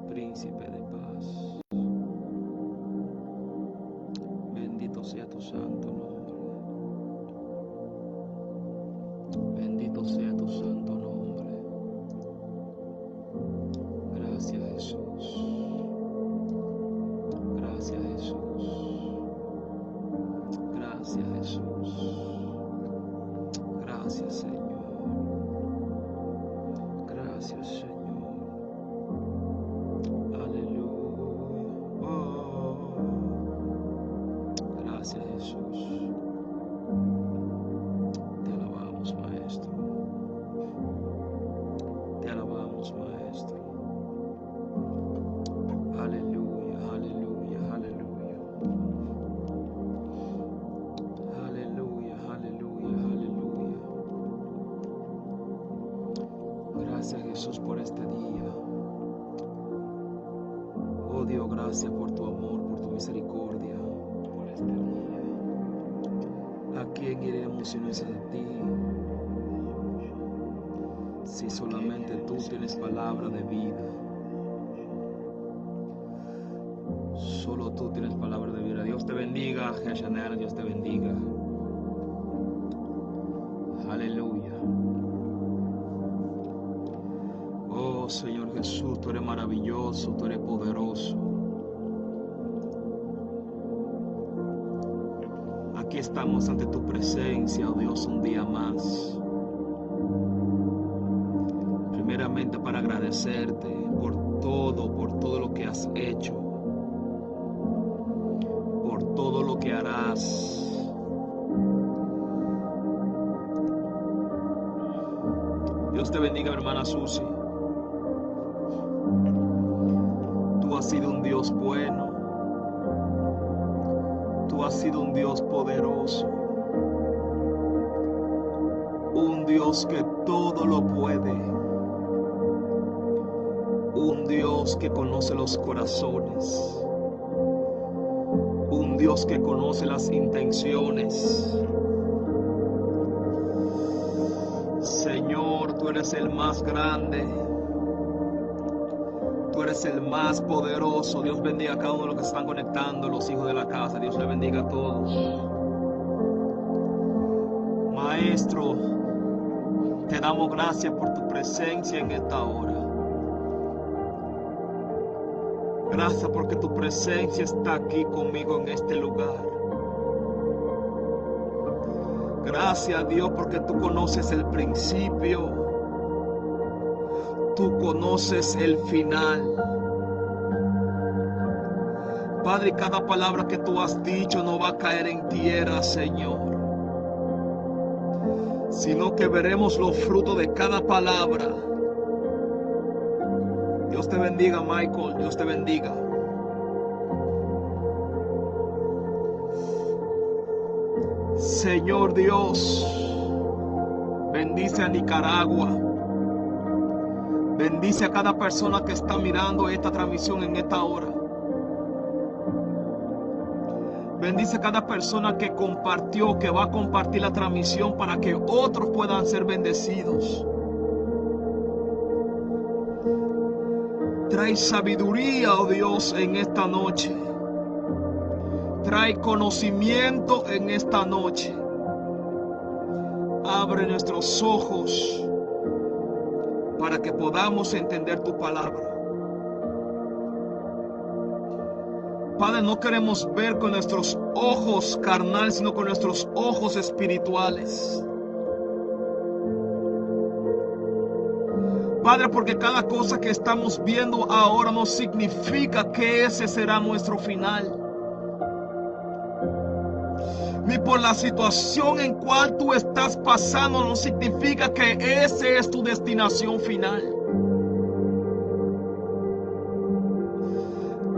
Príncipe de paz, bendito sea tu santo nombre, bendito sea tu santo nombre. Gracias Jesús, gracias Jesús, gracias Jesús, gracias Señor, gracias Señor. Gracias Jesús, te alabamos Maestro, te alabamos Maestro, aleluya, aleluya, aleluya, aleluya, aleluya, aleluya. Gracias Jesús por este día, oh Dios, gracias por tu amor, por tu misericordia, por este día. ¿A quién iremos si no es a ti? Si solamente tú tienes palabra de vida. Solo tú tienes palabra de vida. Dios te bendiga, Jeshanel, Dios te bendiga. Aleluya. Oh Señor Jesús, tú eres maravilloso, tú eres poderoso. Aquí estamos ante tu presencia, oh Dios, un día más. Primeramente para agradecerte por todo lo que has hecho, por todo lo que harás. Dios te bendiga, mi hermana Susi. Tú has sido un Dios bueno. Tú has sido un Dios poderoso, un Dios que todo lo puede, un Dios que conoce los corazones, un Dios que conoce las intenciones. Señor, tú eres el más grande. Tú eres el más poderoso. Dios bendiga a cada uno de los que se están conectando, los hijos de la casa. Dios les bendiga a todos. Maestro, te damos gracias por tu presencia en esta hora. Gracias porque tu presencia está aquí conmigo en este lugar. Gracias a Dios porque tú conoces el principio. Tú conoces el final. Padre, cada palabra que tú has dicho no va a caer en tierra, Señor, sino que veremos los frutos de cada palabra. Dios te bendiga, Michael. Dios te bendiga. Señor Dios, bendice a Nicaragua. Bendice a cada persona que está mirando esta transmisión en esta hora. Bendice a cada persona que compartió, que va a compartir la transmisión para que otros puedan ser bendecidos. Trae sabiduría, oh Dios, en esta noche. Trae conocimiento en esta noche. abre nuestros ojos para que podamos entender tu palabra. Padre, no queremos ver con nuestros ojos carnales, sino con nuestros ojos espirituales. Padre, porque cada cosa que estamos viendo ahora no significa que ese será nuestro final. Ni por la situación en cual tú estás pasando no significa que ese es tu destinación final.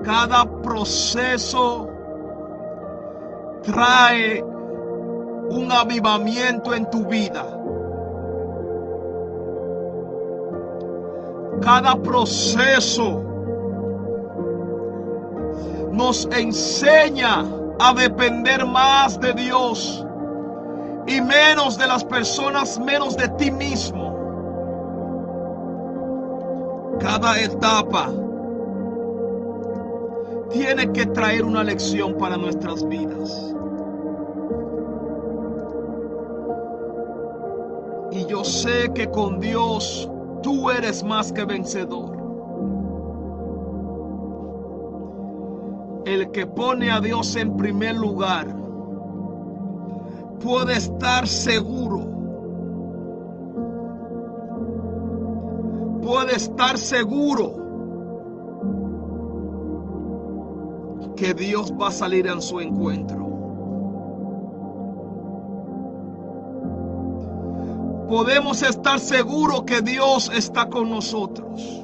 Cada proceso trae un avivamiento en tu vida. Cada proceso nos enseña a depender más de Dios y menos de las personas, menos de ti mismo. Cada etapa tiene que traer una lección para nuestras vidas. Y yo sé que con Dios tú eres más que vencedor. El que pone a Dios en primer lugar puede estar seguro. Puede estar seguro que Dios va a salir en su encuentro. Podemos estar seguros que Dios está con nosotros,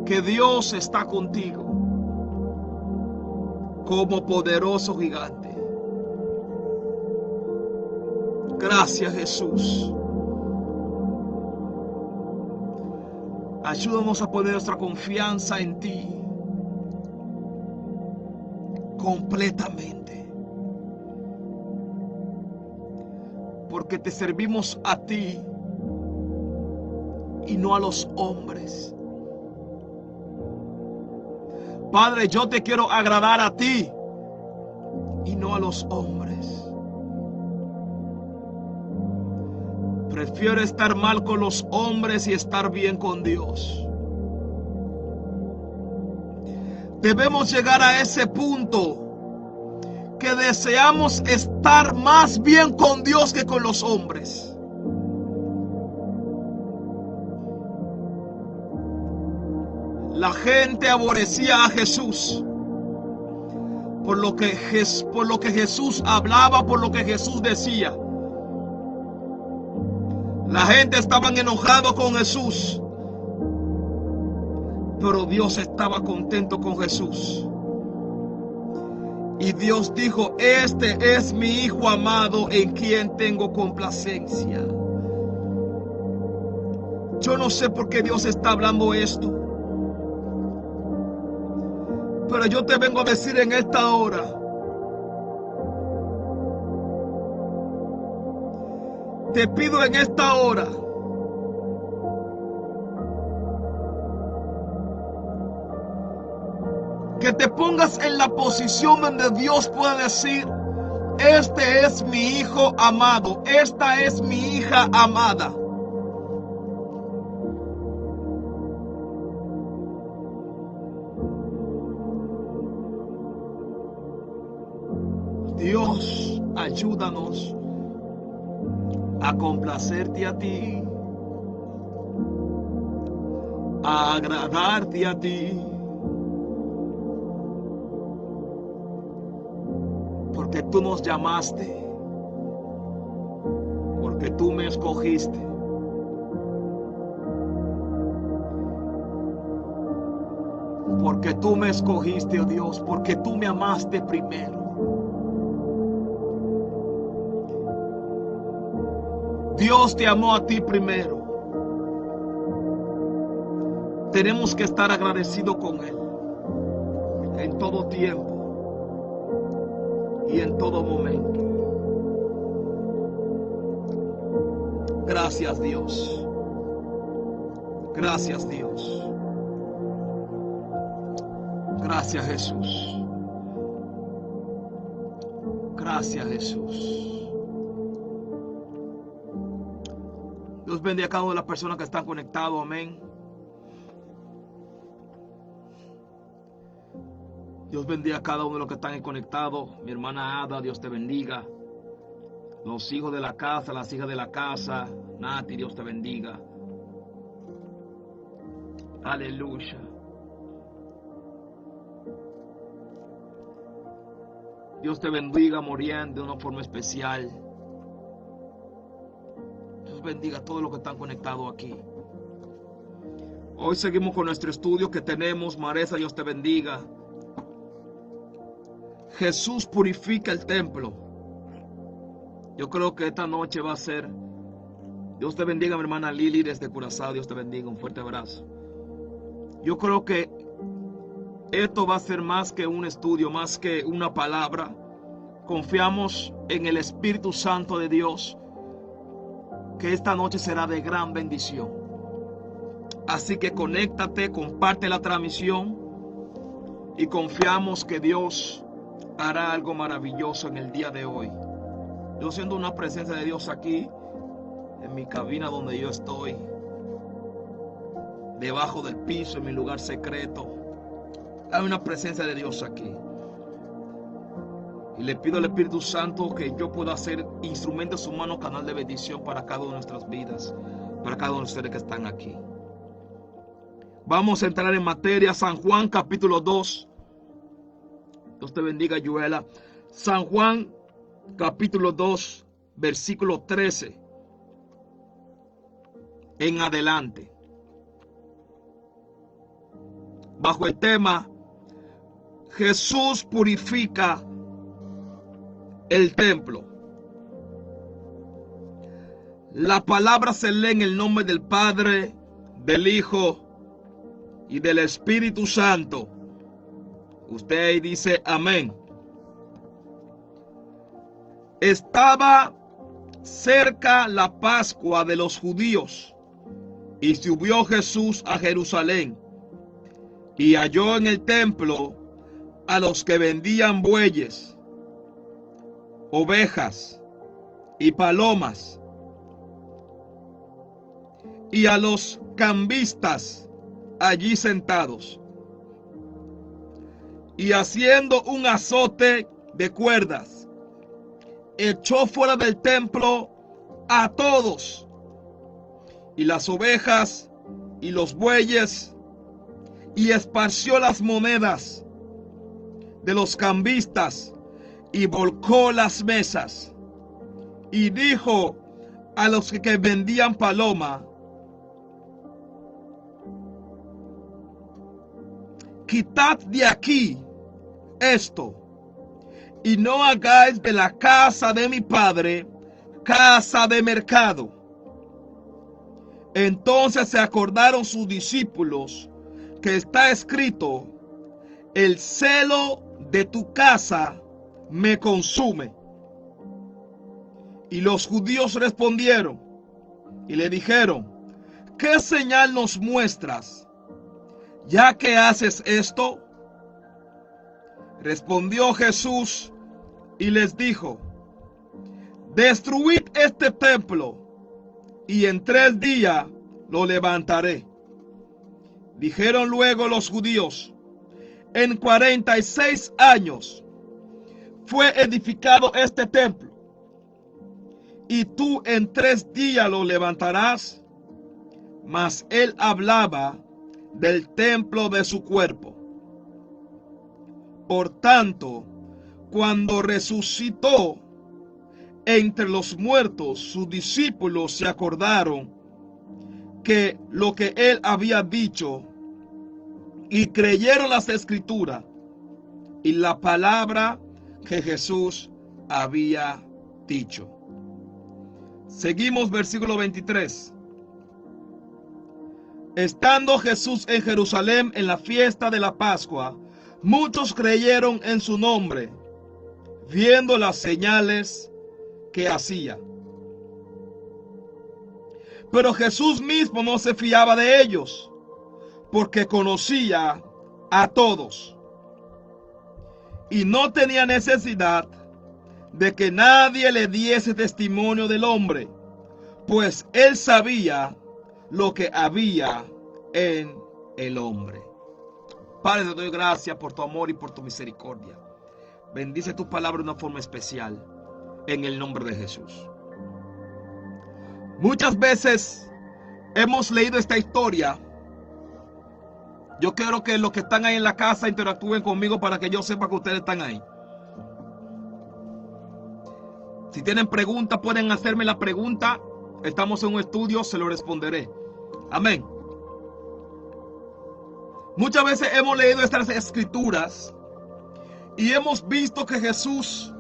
que Dios está contigo como poderoso gigante. Gracias, Jesús. Ayúdanos a poner nuestra confianza en ti completamente, porque te servimos a ti y no a los hombres. Padre, yo te quiero agradar a ti y no a los hombres. Prefiero estar mal con los hombres y estar bien con Dios. Debemos llegar a ese punto que deseamos estar más bien con Dios que con los hombres. La gente aborrecía a Jesús por lo que Jesús hablaba, por lo que Jesús decía. La gente estaba enojada con Jesús, pero Dios estaba contento con Jesús. Y Dios dijo: este es mi Hijo amado en quien tengo complacencia. Yo no sé por qué Dios está hablando esto, pero yo te vengo a decir en esta hora: te pido en esta hora que te pongas en la posición donde Dios pueda decir: este es mi Hijo amado, esta es mi hija amada. Dios, ayúdanos a complacerte a ti, a agradarte a ti, porque tú nos llamaste, porque tú me escogiste. Porque tú me escogiste, oh Dios, porque tú me amaste primero. Dios te amó a ti primero. Tenemos que estar agradecidos con Él en todo tiempo y en todo momento. Gracias, Dios. Gracias, Dios. Gracias, Jesús. Gracias, Jesús. Dios bendiga a cada una de las personas que están conectadas. Amén. Dios bendiga a cada uno de los que están conectados. Mi hermana Ada, Dios te bendiga. Los hijos de la casa, las hijas de la casa. Nati, Dios te bendiga. Aleluya. Dios te bendiga, Morián, de una forma especial. Dios bendiga a todos los que están conectados aquí. Hoy seguimos con nuestro estudio que tenemos. Maresa, Dios te bendiga. Jesús purifica el templo. Yo creo que esta noche va a ser. Dios te bendiga, mi hermana Lili desde Curazao. Dios te bendiga, un fuerte abrazo. Yo creo que esto va a ser más que un estudio, más que una palabra. Confiamos en el Espíritu Santo de Dios, que esta noche será de gran bendición. Así que conéctate, comparte la transmisión y confiamos que Dios hará algo maravilloso en el día de hoy. Yo siento una presencia de Dios aquí, en mi cabina donde yo estoy, debajo del piso, en mi lugar secreto. Hay una presencia de Dios aquí. Y le pido al Espíritu Santo que yo pueda ser instrumento de su mano, canal de bendición para cada una de nuestras vidas, para cada uno de ustedes que están aquí. Vamos a entrar en materia. San Juan capítulo 2. Dios te bendiga, Yuela. San Juan capítulo 2, versículo 13 en adelante. Bajo el tema Jesús purifica el templo. La palabra se lee en el nombre del Padre, del Hijo y del Espíritu Santo. Usted ahí dice amén. Estaba cerca la Pascua de los judíos y subió Jesús a Jerusalén y halló en el templo a los que vendían bueyes, ovejas y palomas, y a los cambistas allí sentados, y haciendo un azote de cuerdas, echó fuera del templo a todos, y las ovejas y los bueyes, y esparció las monedas de los cambistas, y volcó las mesas, y dijo a los que vendían paloma: quitad de aquí esto, y no hagáis de la casa de mi padre casa de mercado. Entonces se acordaron sus discípulos que está escrito: el celo de tu casa me consume. Y los judíos respondieron y le dijeron: ¿qué señal nos muestras, ya que haces esto? Respondió Jesús y les dijo: destruid este templo, y en 3 días lo levantaré. Dijeron luego los judíos: en 46 años fue edificado este templo, y tú en 3 días lo levantarás. Mas él hablaba del templo de su cuerpo. Por tanto, cuando resucitó entre los muertos, sus discípulos se acordaron que lo que él había dicho, y creyeron las escrituras y la palabra que Jesús había dicho. Seguimos versículo 23. Estando Jesús en Jerusalén en la fiesta de la Pascua, muchos creyeron en su nombre, viendo las señales que hacía. Pero Jesús mismo no se fiaba de ellos, porque conocía a todos, y no tenía necesidad de que nadie le diese testimonio del hombre, pues él sabía lo que había en el hombre. Padre, te doy gracias por tu amor y por tu misericordia. Bendice tu palabra de una forma especial, en el nombre de Jesús. Muchas veces hemos leído esta historia. Yo quiero que los que están ahí en la casa interactúen conmigo para que yo sepa que ustedes están ahí. Si tienen preguntas, pueden hacerme la pregunta. Estamos en un estudio, se lo responderé. Amén. Muchas veces hemos leído estas escrituras y hemos visto que Jesús,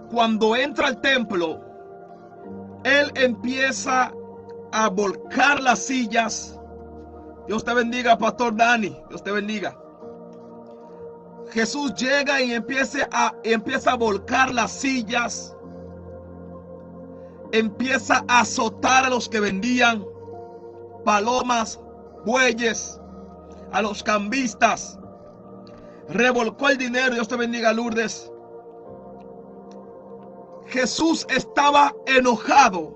cuando entra al templo, Él empieza a volcar las sillas. Dios te bendiga, Pastor Dani. Dios te bendiga. Jesús llega y empieza a volcar las sillas. Empieza a azotar a los que vendían palomas, bueyes, a los cambistas. Revolcó el dinero. Dios te bendiga, Lourdes. Jesús estaba enojado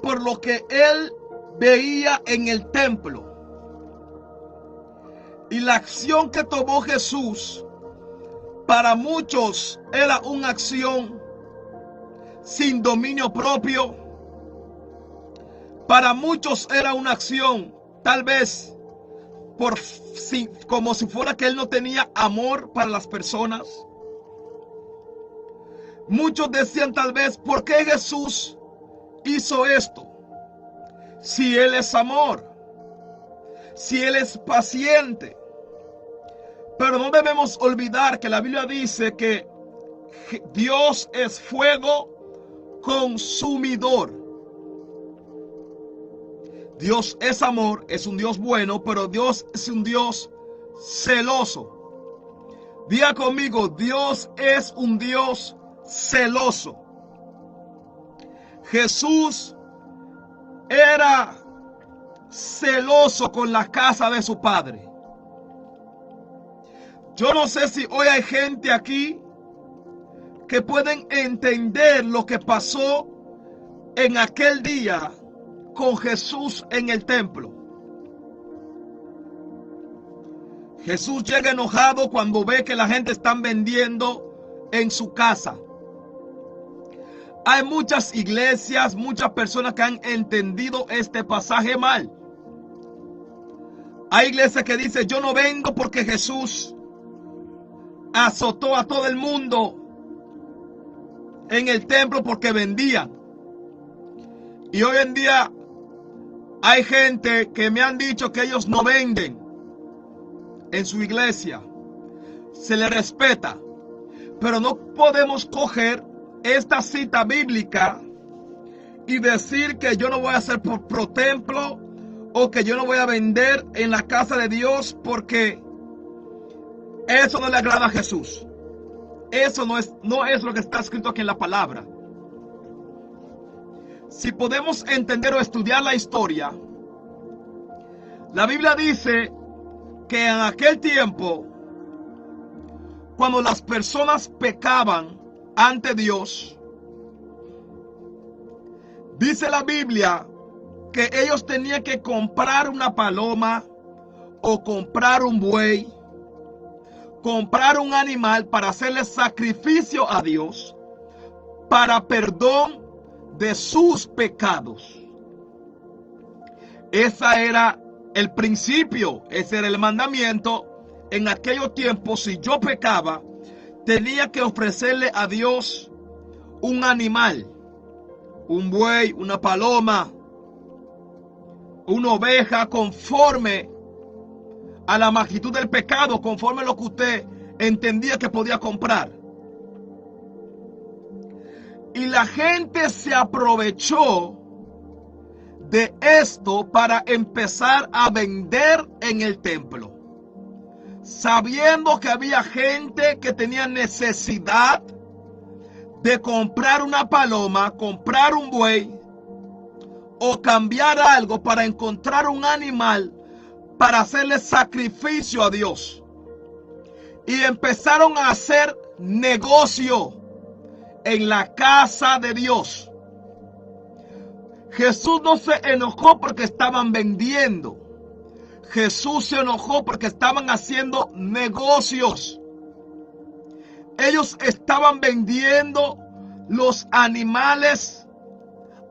por lo que él veía en el templo. Y la acción que tomó Jesús, para muchos era una acción sin dominio propio. Para muchos era una acción tal vez como si fuera que él no tenía amor para las personas. Muchos decían tal vez, ¿por qué Jesús hizo esto? Si Él es amor, si Él es paciente. Pero no debemos olvidar que la Biblia dice que Dios es fuego consumidor. Dios es amor, es un Dios bueno, pero Dios es un Dios celoso. Diga conmigo, Dios es un Dios celoso. Jesús era celoso con la casa de su padre. Yo no sé si hoy hay gente aquí que pueden entender lo que pasó en aquel día con Jesús en el templo. Jesús llega enojado cuando ve que la gente está vendiendo en su casa. Hay muchas iglesias, muchas personas que han entendido este pasaje mal. Hay iglesias que dicen, yo no vendo porque Jesús azotó a todo el mundo en el templo porque vendían. Y hoy en día hay gente que me han dicho que ellos no venden en su iglesia. Se les respeta. Pero no podemos coger esta cita bíblica y decir que yo no voy a hacer pro templo o que yo no voy a vender en la casa de Dios porque eso no le agrada a Jesús. Eso no es lo que está escrito aquí en la palabra. Si podemos entender o estudiar la historia, la Biblia dice que en aquel tiempo, cuando las personas pecaban ante Dios, dice la Biblia que ellos tenían que comprar una paloma o comprar un buey, comprar un animal para hacerle sacrificio a Dios para perdón de sus pecados. Ese era el principio, ese era el mandamiento. En aquellos tiempos, si yo pecaba, tenía que ofrecerle a Dios un animal, un buey, una paloma, una oveja, conforme a la magnitud del pecado, conforme a lo que usted entendía que podía comprar. Y la gente se aprovechó de esto para empezar a vender en el templo, sabiendo que había gente que tenía necesidad de comprar una paloma, comprar un buey o cambiar algo para encontrar un animal para hacerle sacrificio a Dios. Y empezaron a hacer negocio en la casa de Dios. Jesús no se enojó porque estaban vendiendo. Jesús se enojó porque estaban haciendo negocios. Ellos estaban vendiendo los animales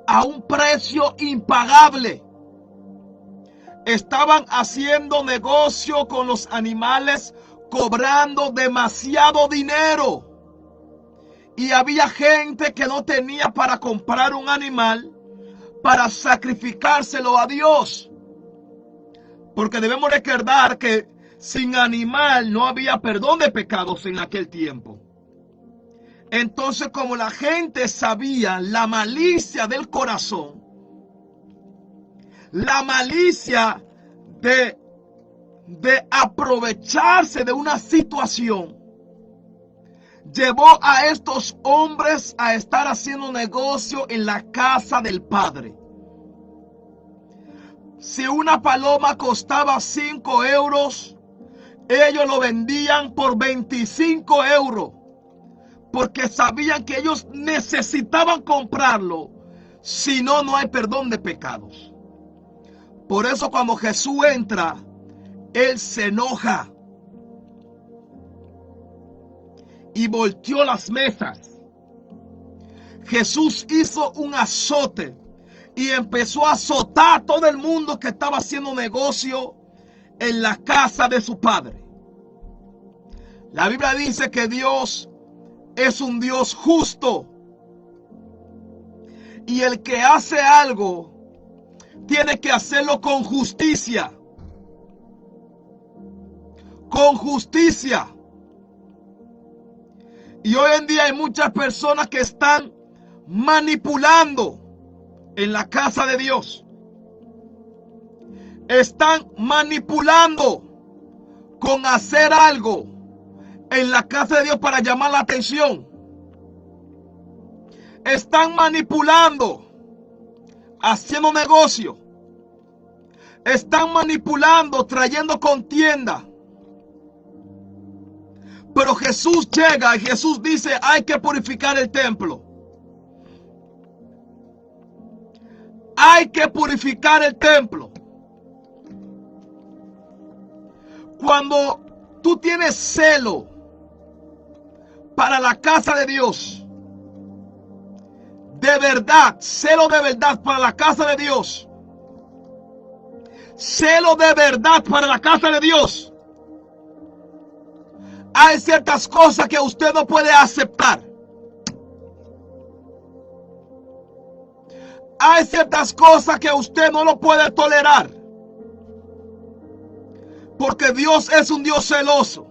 a un precio impagable. Estaban haciendo negocio con los animales, cobrando demasiado dinero. Y había gente que no tenía para comprar un animal para sacrificárselo a Dios. Porque debemos recordar que sin animal no había perdón de pecados en aquel tiempo. Entonces, como la gente sabía la malicia del corazón, la malicia de aprovecharse de una situación, llevó a estos hombres a estar haciendo negocio en la casa del Padre. Si una paloma costaba 5 euros, ellos lo vendían por 25 euros, porque sabían que ellos necesitaban comprarlo, si no, no hay perdón de pecados. Por eso cuando Jesús entra, Él se enoja y volteó las mesas. Jesús hizo un azote y empezó a azotar a todo el mundo que estaba haciendo negocio en la casa de su Padre. La Biblia dice que Dios es un Dios justo, y el que hace algo tiene que hacerlo con justicia. Con justicia. Y hoy en día hay muchas personas que están manipulando en la casa de Dios. Están manipulando con hacer algo en la casa de Dios para llamar la atención. Están manipulando, haciendo negocio. Están manipulando, trayendo contienda. Pero Jesús llega y Jesús dice, hay que purificar el templo. Hay que purificar el templo. Cuando tú tienes celo para la casa de Dios, de verdad, celo de verdad para la casa de Dios, celo de verdad para la casa de Dios, hay ciertas cosas que usted no puede aceptar. Hay ciertas cosas que usted no lo puede tolerar. Porque Dios es un Dios celoso.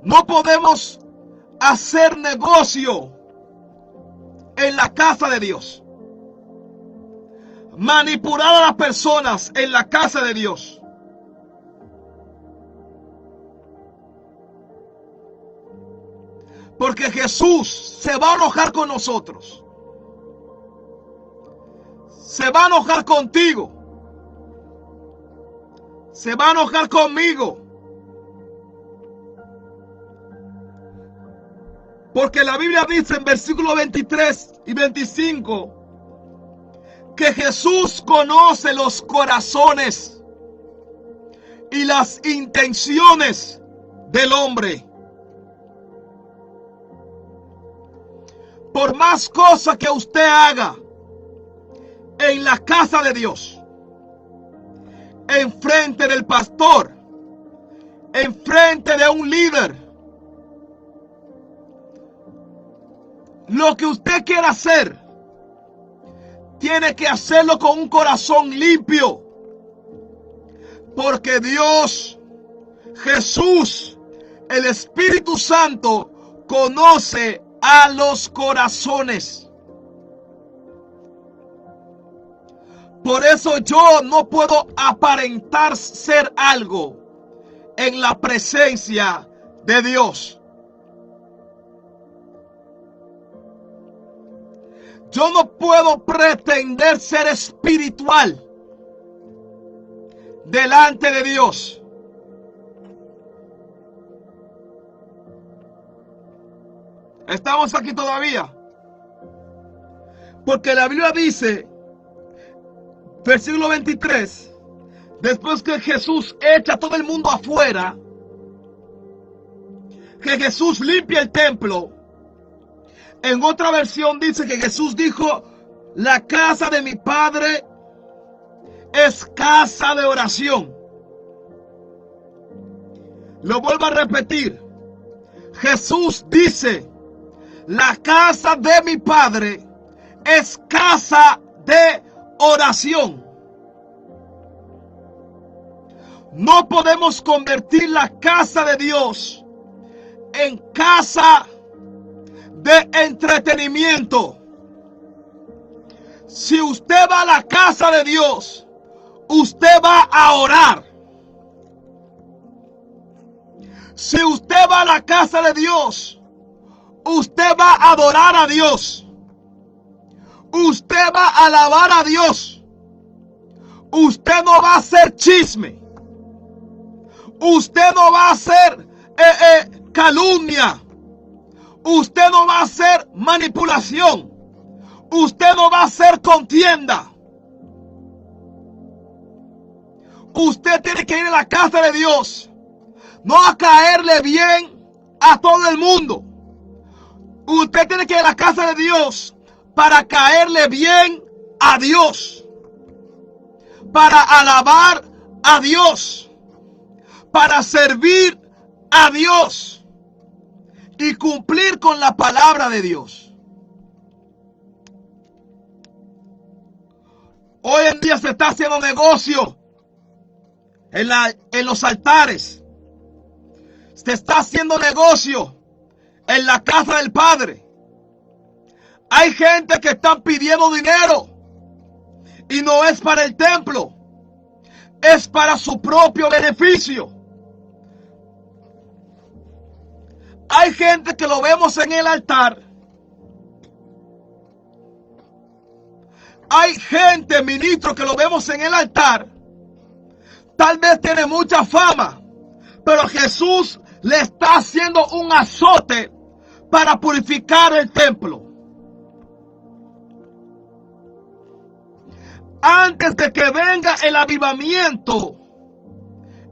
No podemos hacer negocio en la casa de Dios. Manipular a las personas en la casa de Dios. Porque Jesús se va a enojar con nosotros. Se va a enojar contigo. Se va a enojar conmigo. Porque la Biblia dice en versículos 23 y 25 que Jesús conoce los corazones y las intenciones del hombre. Por más cosas que usted haga en la casa de Dios, enfrente del pastor, enfrente de un líder, lo que usted quiera hacer, tiene que hacerlo con un corazón limpio. Porque Dios, Jesús, el Espíritu Santo, conoce a los corazones. Por eso yo no puedo aparentar ser algo en la presencia de Dios. Yo no puedo pretender ser espiritual delante de Dios. Estamos aquí todavía. Porque la Biblia dice, versículo 23, después que Jesús echa a todo el mundo afuera, que Jesús limpia el templo. En otra versión dice que Jesús dijo, la casa de mi Padre es casa de oración. Lo vuelvo a repetir. Jesús dice, la casa de mi Padre es casa de oración. No podemos convertir la casa de Dios en casa de entretenimiento. Si usted va a la casa de Dios, usted va a orar. Si usted va a la casa de Dios, usted va a adorar a Dios. Usted va a alabar a Dios. Usted no va a hacer chisme. Usted no va a hacer calumnia. Usted no va a hacer manipulación. Usted no va a hacer contienda. Usted tiene que ir a la casa de Dios, no a caerle bien a todo el mundo. Usted tiene que ir a la casa de Dios para caerle bien a Dios, para alabar a Dios, para servir a Dios y cumplir con la palabra de Dios. Hoy en día se está haciendo negocio en los altares. Se está haciendo negocio en la casa del Padre. Hay gente que están pidiendo dinero y no es para el templo, es para su propio beneficio. Hay gente que lo vemos en el altar. Hay gente, ministro, que lo vemos en el altar. Tal vez tiene mucha fama, pero Jesús le está haciendo un azote para purificar el templo. Antes de que venga el avivamiento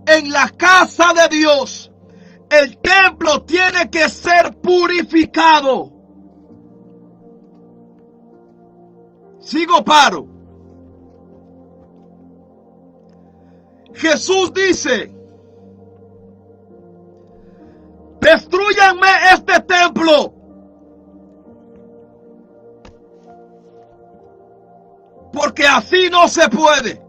en la casa de Dios, el templo tiene que ser purificado. Sigo, paro. Jesús dice, destrúyanme este templo, porque así no se puede.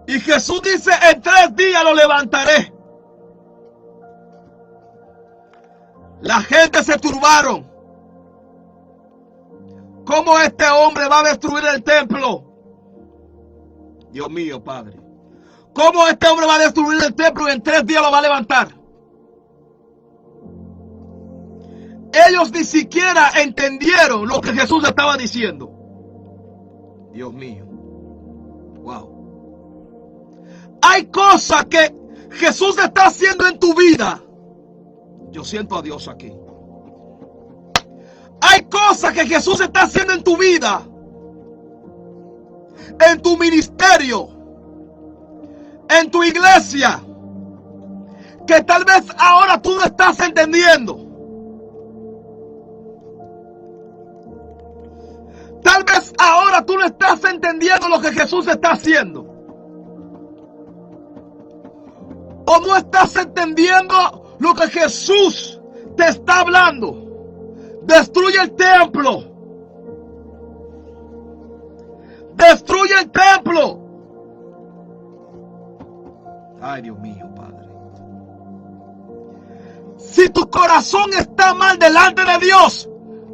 Y Jesús dice, en 3 días lo levantaré. La gente se turbaron. ¿Cómo este hombre va a destruir el templo? Dios mío, Padre. ¿Cómo este hombre va a destruir el templo y en 3 días lo va a levantar? Ellos ni siquiera entendieron lo que Jesús estaba diciendo. Dios mío. Wow. Hay cosas que Jesús está haciendo en tu vida. Yo siento a Dios aquí. Hay cosas que Jesús está haciendo en tu vida, en tu ministerio, en tu iglesia, que tal vez ahora tú no estás entendiendo. Tal vez ahora tú no estás entendiendo lo que Jesús está haciendo. O no estás entendiendo lo que Jesús te está hablando. Destruye el templo. Destruye el templo. Ay, Dios mío, Padre. Si tu corazón está mal delante de Dios,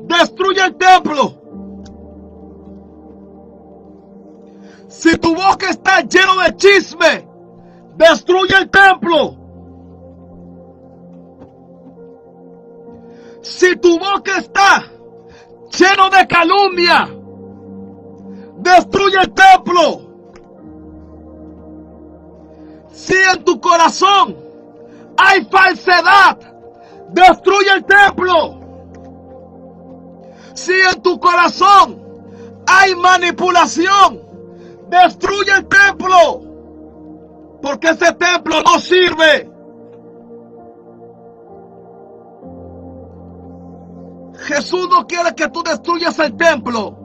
destruye el templo. Si tu boca está llena de chisme, destruye el templo. Si tu boca está lleno de calumnia, destruye el templo. Si en tu corazón hay falsedad, destruye el templo. Si en tu corazón hay manipulación, destruye el templo. Porque ese templo no sirve. Jesús no quiere que tú destruyas el templo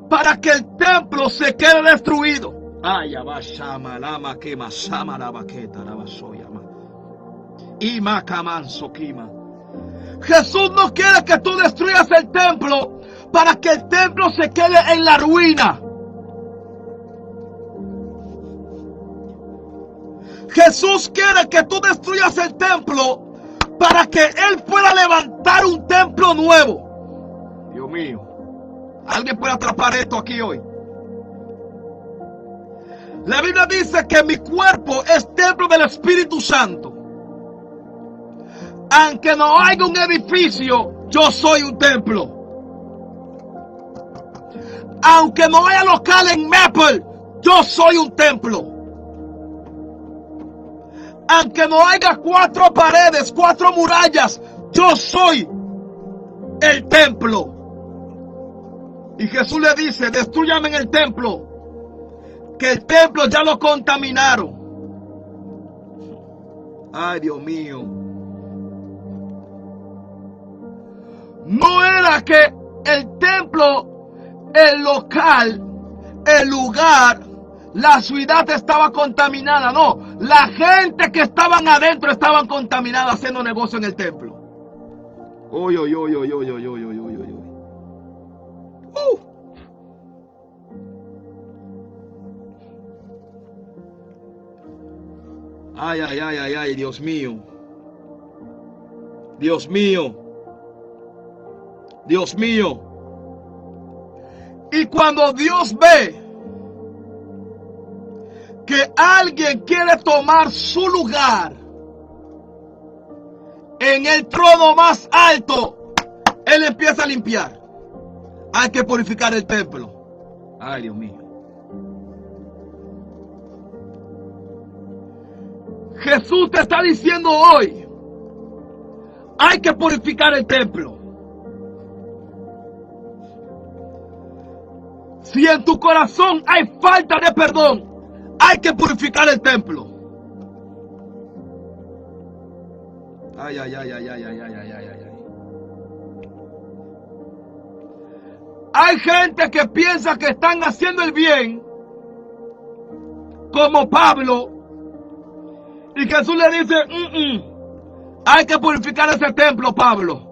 para que el templo se quede destruido. Ay, abashama lama quema shama la baqueta la basoyama. Y macamanso quima. Jesús no quiere que tú destruyas el templo para que el templo se quede en la ruina. Jesús quiere que tú destruyas el templo para que Él pueda levantar un templo nuevo. Dios mío, ¿alguien puede atrapar esto aquí hoy? La Biblia dice que mi cuerpo es templo del Espíritu Santo. Aunque no haya un edificio, yo soy un templo. Aunque no haya local en Maple, yo soy un templo. Aunque no haya 4 paredes, 4 murallas, yo soy el templo. Y Jesús le dice, destrúyame en el templo, que el templo ya lo contaminaron. Ay, Dios mío. No era que el templo, el local, el lugar, la ciudad estaba contaminada. No, la gente que estaban adentro estaban contaminadas haciendo negocio en el templo. Uy, uy, uy, uy, uy, uy, uy, uy, uy, uy. Ay, ay, ay, ay, ay, Dios mío. Dios mío. Dios mío. Y cuando Dios ve que alguien quiere tomar su lugar en el trono más alto, Él empieza a limpiar. Hay que purificar el templo. Ay, Dios mío. Jesús te está diciendo hoy, hay que purificar el templo. Si en tu corazón hay falta de perdón, hay que purificar el templo. Ay, ay, ay, ay, ay, ay, ay, ay, ay, ay. Hay gente que piensa que están haciendo el bien, como Pablo, y Jesús le dice, hay que purificar ese templo, Pablo.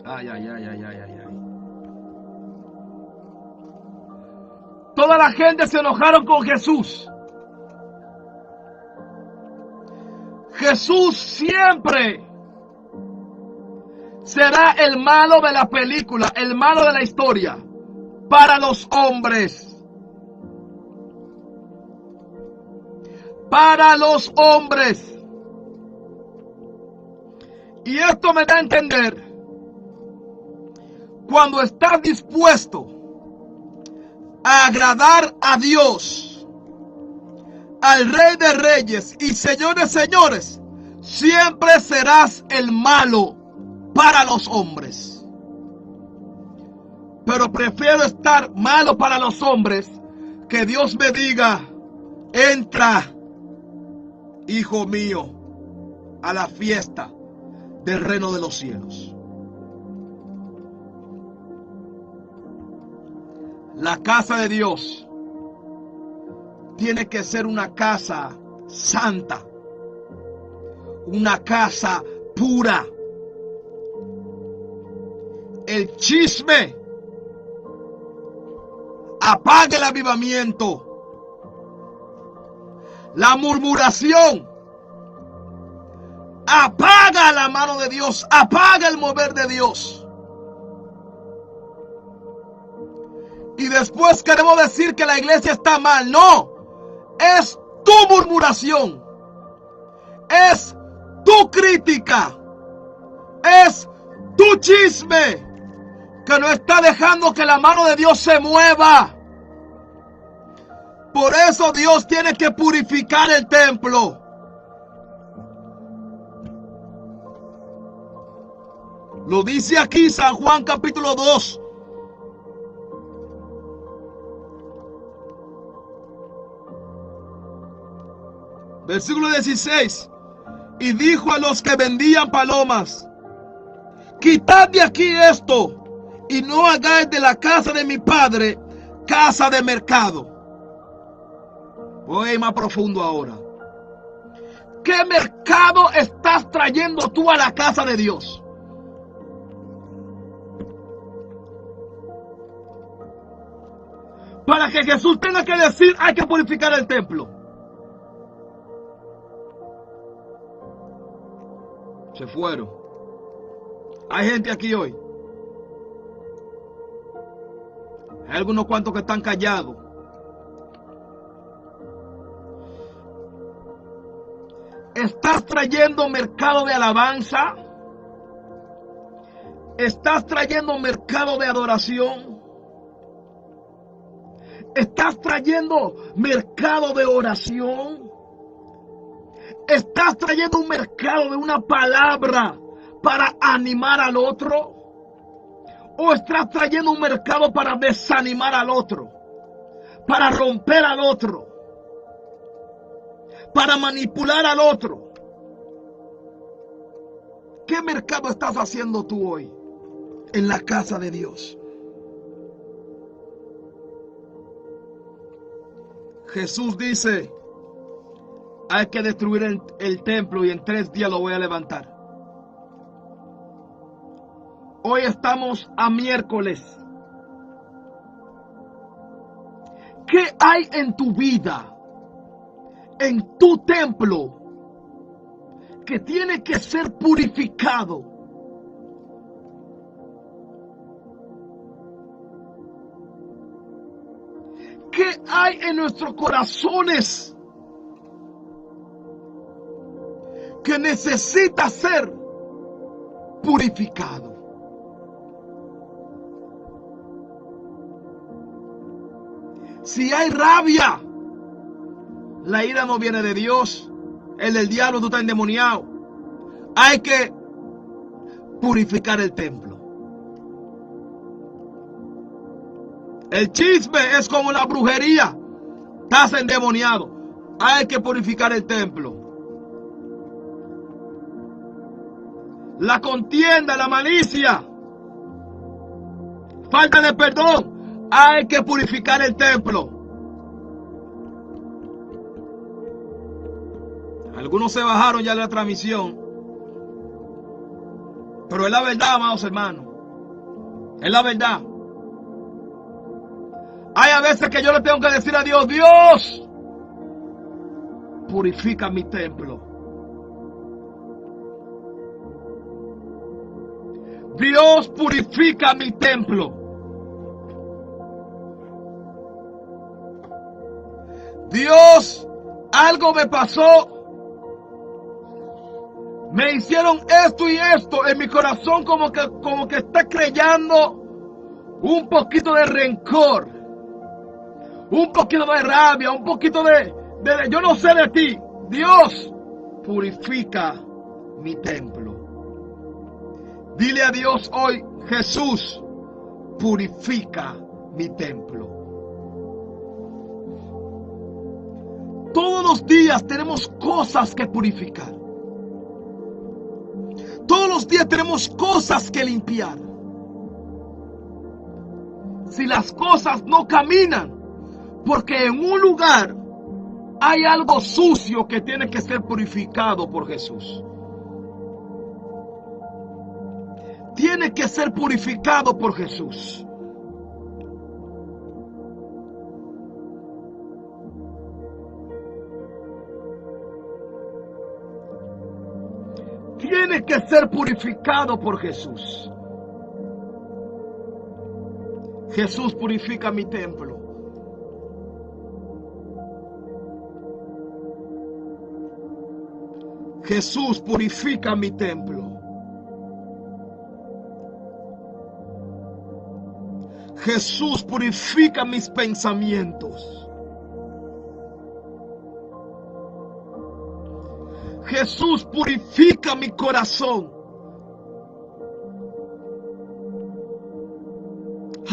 Ay, ay, ay, ay, ay, ay. Toda la gente se enojaron con Jesús. Jesús siempre será el malo de la película, el malo de la historia, para los hombres. Para los hombres. Y esto me da a entender, cuando estás dispuesto a agradar a Dios, al Rey de Reyes y Señor de Señores, siempre serás el malo para los hombres. Pero prefiero estar malo para los hombres, que Dios me diga, entra, hijo mío, a la fiesta del reino de los cielos. La casa de Dios tiene que ser una casa santa, una casa pura. El chisme apaga el avivamiento. La murmuración apaga la mano de Dios, apaga el mover de Dios. Y después queremos decir que la iglesia está mal. No, es tu murmuración, es tu crítica, es tu chisme que no está dejando que la mano de Dios se mueva. Por eso Dios tiene que purificar el templo. Lo dice aquí San Juan capítulo 2. Versículo 16. Y dijo a los que vendían palomas: quitad de aquí esto, y no hagáis de la casa de mi padre casa de mercado. Voy a ir más profundo ahora. ¿Qué mercado estás trayendo tú a la casa de Dios? Para que Jesús tenga que decir, hay que purificar el templo. Se fueron. Hay gente aquí hoy. Hay algunos cuantos que están callados. ¿Estás trayendo mercado de alabanza? ¿Estás trayendo mercado de adoración? ¿Estás trayendo mercado de oración? ¿Estás trayendo un mercado de una palabra para animar al otro? ¿O estás trayendo un mercado para desanimar al otro? Para romper al otro? Para manipular al otro. ¿Qué mercado estás haciendo tú hoy en la casa de Dios? Jesús dice, hay que destruir el templo y en 3 días lo voy a levantar. Hoy estamos a miércoles. ¿Qué hay en tu vida, en tu templo, que tiene que ser purificado? ¿Qué hay en nuestros corazones que necesita ser purificado? Si hay rabia, la ira no viene de Dios, el del diablo, tú estás endemoniado. Hay que purificar el templo. El chisme es como la brujería, estás endemoniado. Hay que purificar el templo. La contienda, la malicia, falta de perdón, hay que purificar el templo. Algunos se bajaron ya de la transmisión, pero es la verdad, amados hermanos. Es la verdad. Hay a veces que yo le tengo que decir a Dios, Dios, purifica mi templo. Dios, purifica mi templo. Dios, algo me pasó. Me hicieron esto y esto en mi corazón, como que está creyendo un poquito de rencor, un poquito de rabia, un poquito de yo no sé de ti. Dios, purifica mi templo. Dile a Dios hoy, Jesús, purifica mi templo. Todos los días tenemos cosas que purificar. Todos los días tenemos cosas que limpiar. Si las cosas no caminan, porque en un lugar hay algo sucio que tiene que ser purificado por Jesús. Tiene que ser purificado por Jesús. Tiene que ser purificado por Jesús. Jesús, purifica mi templo. Jesús, purifica mi templo. Jesús, purifica mis pensamientos. Jesús, purifica mi corazón.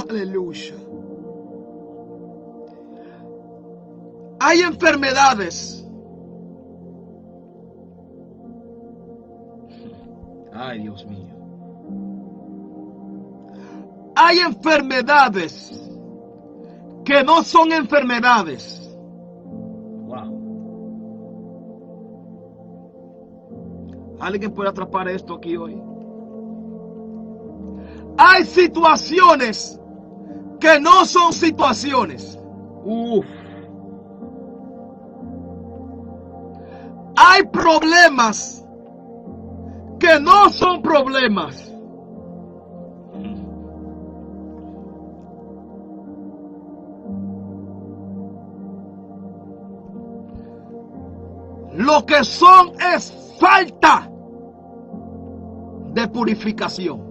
Aleluya. Hay enfermedades. Ay, Dios mío. Hay enfermedades que no son enfermedades. Wow. ¿Alguien puede atrapar esto aquí hoy? Hay situaciones que no son situaciones. Uf. Hay problemas que no son problemas. Lo que son es falta de purificación.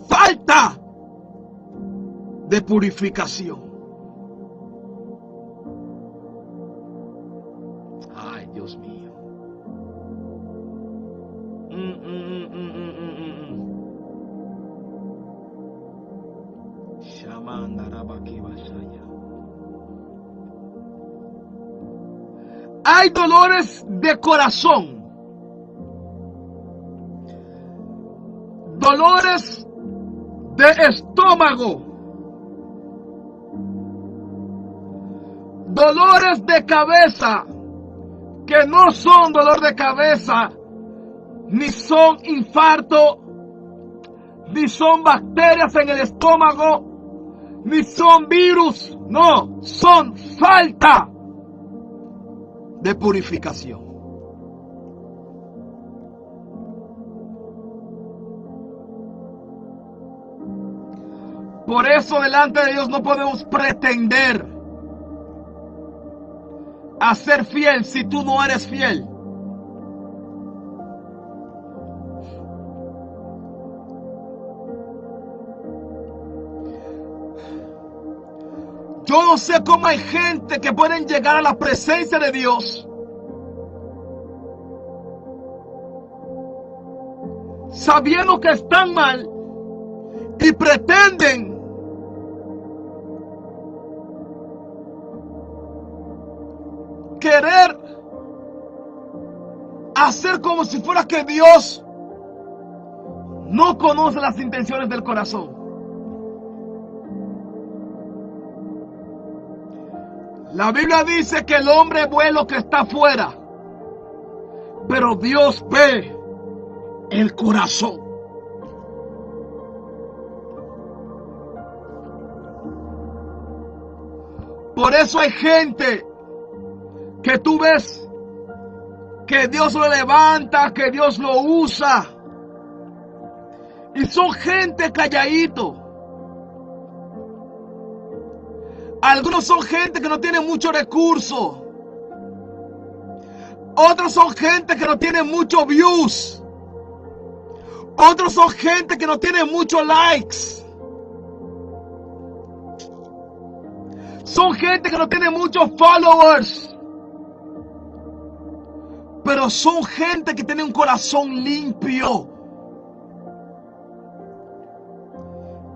Falta de purificación. Ay, Dios mío. Hay dolores de corazón, dolores de estómago, dolores de cabeza, que no son dolor de cabeza, ni son infarto, ni son bacterias en el estómago, ni son virus, no, son falta de purificación. Por eso delante de Dios no podemos pretender a ser fiel si tú no eres fiel. Yo no sé cómo hay gente que pueden llegar a la presencia de Dios sabiendo que están mal y pretenden querer hacer como si fuera que Dios no conoce las intenciones del corazón. La Biblia dice que el hombre ve lo que está afuera, pero Dios ve el corazón. Por eso hay gente que tú ves que Dios lo levanta, que Dios lo usa, y son gente calladito. Algunos son gente que no tiene mucho recurso. Otros son gente que no tiene muchos views. Otros son gente que no tiene muchos likes. Son gente que no tiene muchos followers. Pero son gente que tiene un corazón limpio.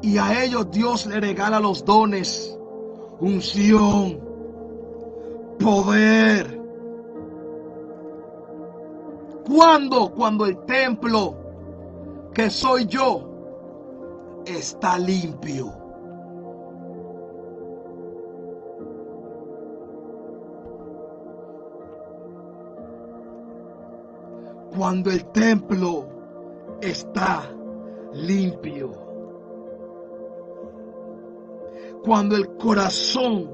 Y a ellos Dios le regala los dones. Unción, poder. ¿Cuándo? Cuando el templo, que soy yo, está limpio. Cuando el templo está limpio. Cuando el corazón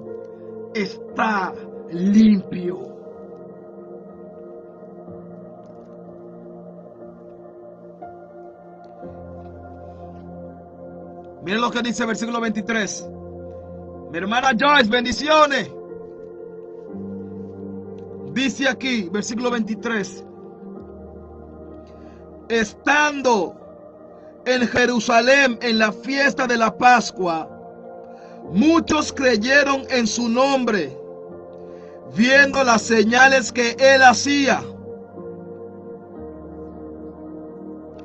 está limpio. Miren lo que dice el versículo 23. Mi hermana Joyce, bendiciones. Dice aquí, versículo 23. Estando en Jerusalén en la fiesta de la Pascua, muchos creyeron en su nombre, viendo las señales que él hacía.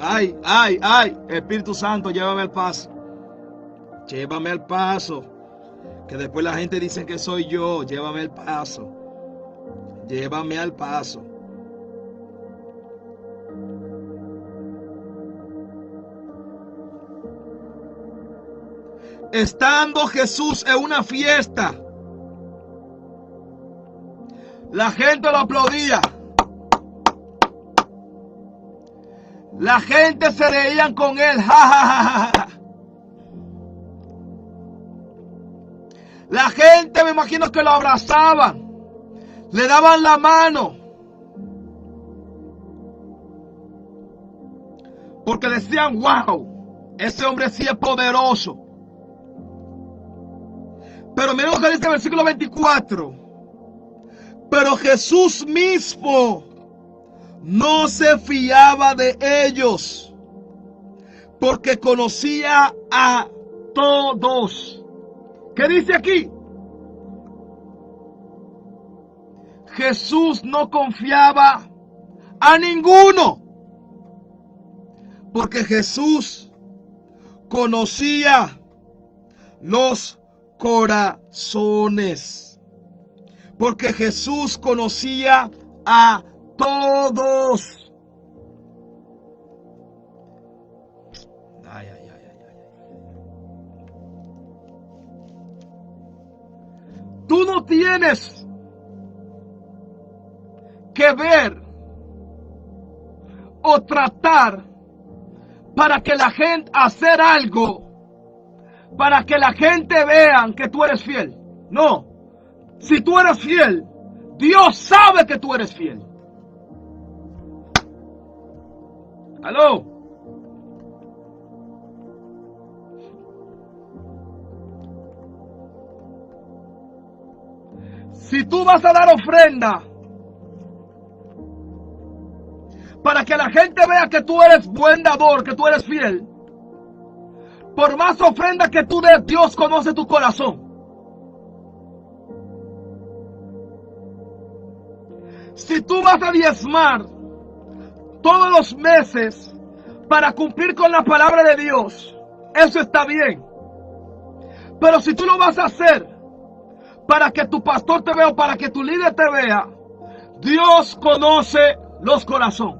Ay, ay, ay, Espíritu Santo, llévame al paso. Llévame al paso. Que después la gente dice que soy yo. Llévame al paso. Llévame al paso. Estando Jesús en una fiesta, la gente lo aplaudía. La gente se reían con él. Ja, ja, ja, ja, ja. La gente, me imagino que lo abrazaban, le daban la mano, porque decían, wow, ese hombre sí es poderoso. Pero miren lo que dice el versículo 24. Pero Jesús mismo no se fiaba de ellos, porque conocía a todos. ¿Qué dice aquí? Jesús no confiaba a ninguno, porque Jesús conocía los corazones, porque Jesús conocía a todos. Ay, ay, ay, ay, ay. Tú no tienes que ver o tratar para que la gente hacer algo, para que la gente vea que tú eres fiel. No, si tú eres fiel, Dios sabe que tú eres fiel. ¿Aló? Si tú vas a dar ofrenda para que la gente vea que tú eres buen dador, que tú eres fiel, por más ofrenda que tú des, Dios conoce tu corazón. Si tú vas a diezmar todos los meses para cumplir con la palabra de Dios, eso está bien. Pero si tú lo vas a hacer para que tu pastor te vea o para que tu líder te vea, Dios conoce los corazones.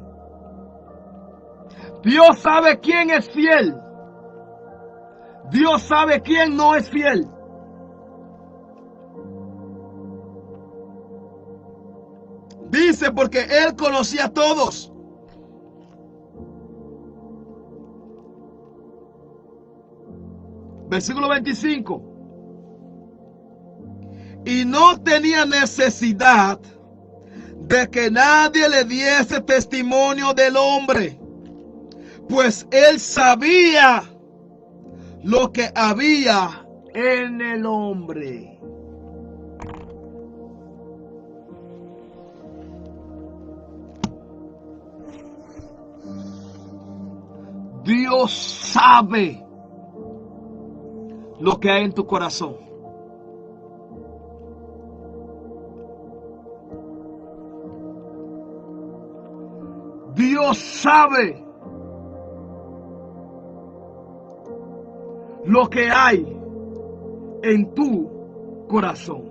Dios sabe quién es fiel. Dios sabe quién no es fiel. Dice, porque Él conocía a todos. Versículo 25. Y no tenía necesidad de que nadie le diese testimonio del hombre, pues Él sabía lo que había en el hombre. Dios sabe lo que hay en tu corazón. Dios sabe lo que hay en tu corazón.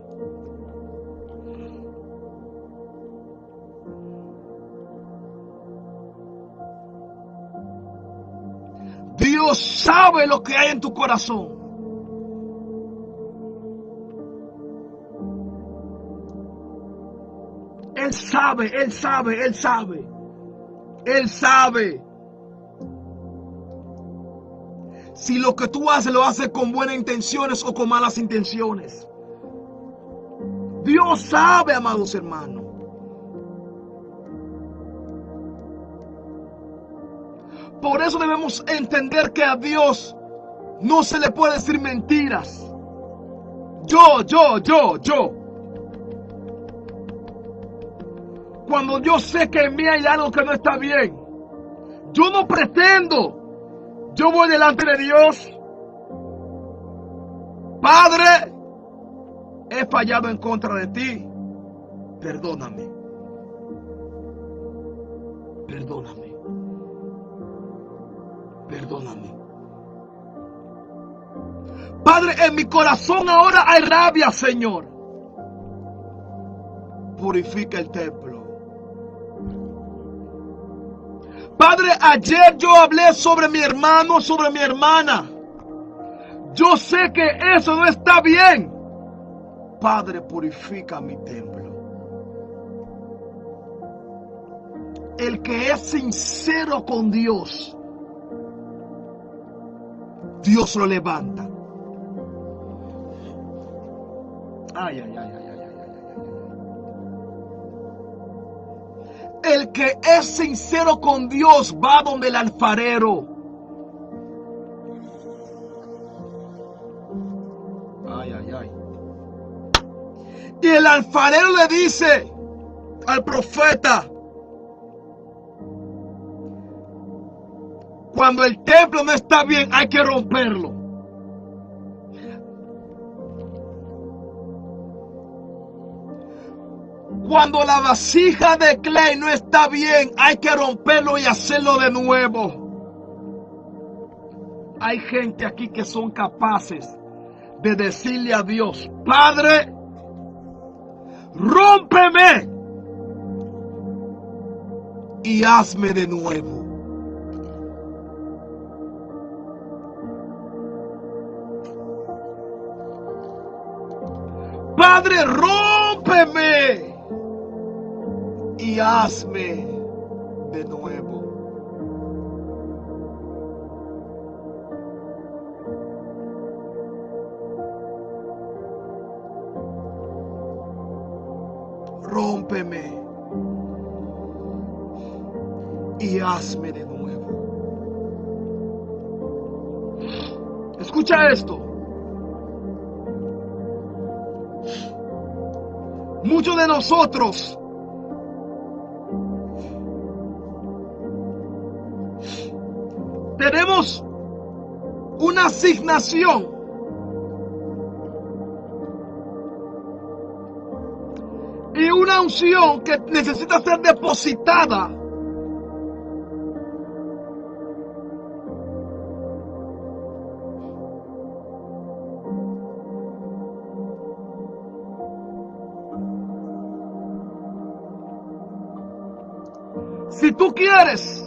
Dios sabe lo que hay en tu corazón. Él sabe, Él sabe, Él sabe. Él sabe. Si lo que tú haces lo haces con buenas intenciones o con malas intenciones. Dios sabe, amados hermanos. Por eso debemos entender que a Dios no se le puede decir mentiras. Yo. Cuando yo sé que en mí hay algo que no está bien, yo no pretendo. Yo voy delante de Dios. Padre, he fallado en contra de ti. perdóname. Perdóname. Perdóname. Padre, en mi corazón ahora hay rabia, Señor. Purifica el templo. Padre, ayer yo hablé sobre mi hermano, sobre mi hermana. Yo sé que eso no está bien. Padre, purifica mi templo. El que es sincero con Dios, Dios lo levanta. Ay, ay, ay, ay, ay, ay, ay, ay. El que es sincero con Dios va donde el alfarero. Ay, ay, ay. Y el alfarero le dice al profeta: cuando el templo no está bien, hay que romperlo. Cuando la vasija de clay no está bien, hay que romperlo y hacerlo de nuevo. Hay gente aquí que son capaces de decirle a Dios: Padre, rómpeme y hazme de nuevo. Padre, rómpeme y hazme de nuevo. Rómpeme y hazme de nuevo. Escucha esto. Muchos de nosotros tenemos una asignación y una unción que necesita ser depositada si tú quieres.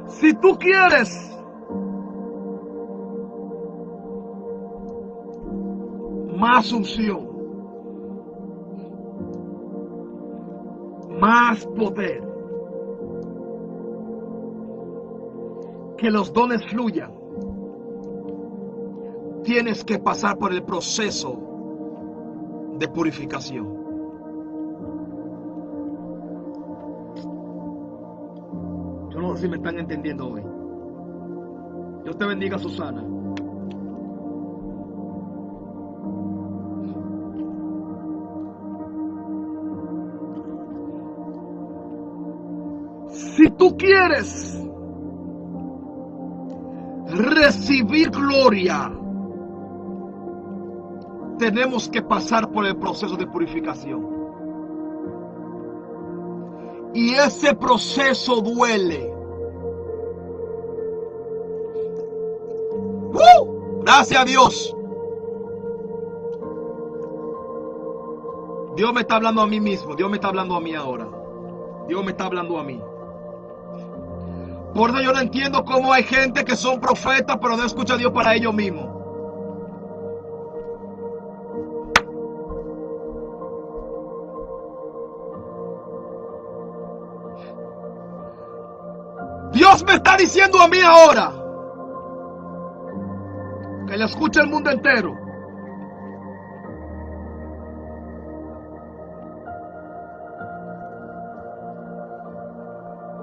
Si tú quieres más unción, más poder, que los dones fluyan, tienes que pasar por el proceso de purificación. Yo no sé si me están entendiendo hoy. Dios te bendiga, Susana. Si tú quieres recibir gloria, tenemos que pasar por el proceso de purificación. Y ese proceso duele. Gracias a Dios. Dios me está hablando a mí mismo. Dios me está hablando a mí ahora. Dios me está hablando a mí. Por eso yo no entiendo cómo hay gente que son profetas, pero no escucha a Dios para ellos mismos. Dios me está diciendo a mí ahora que le escuche el mundo entero.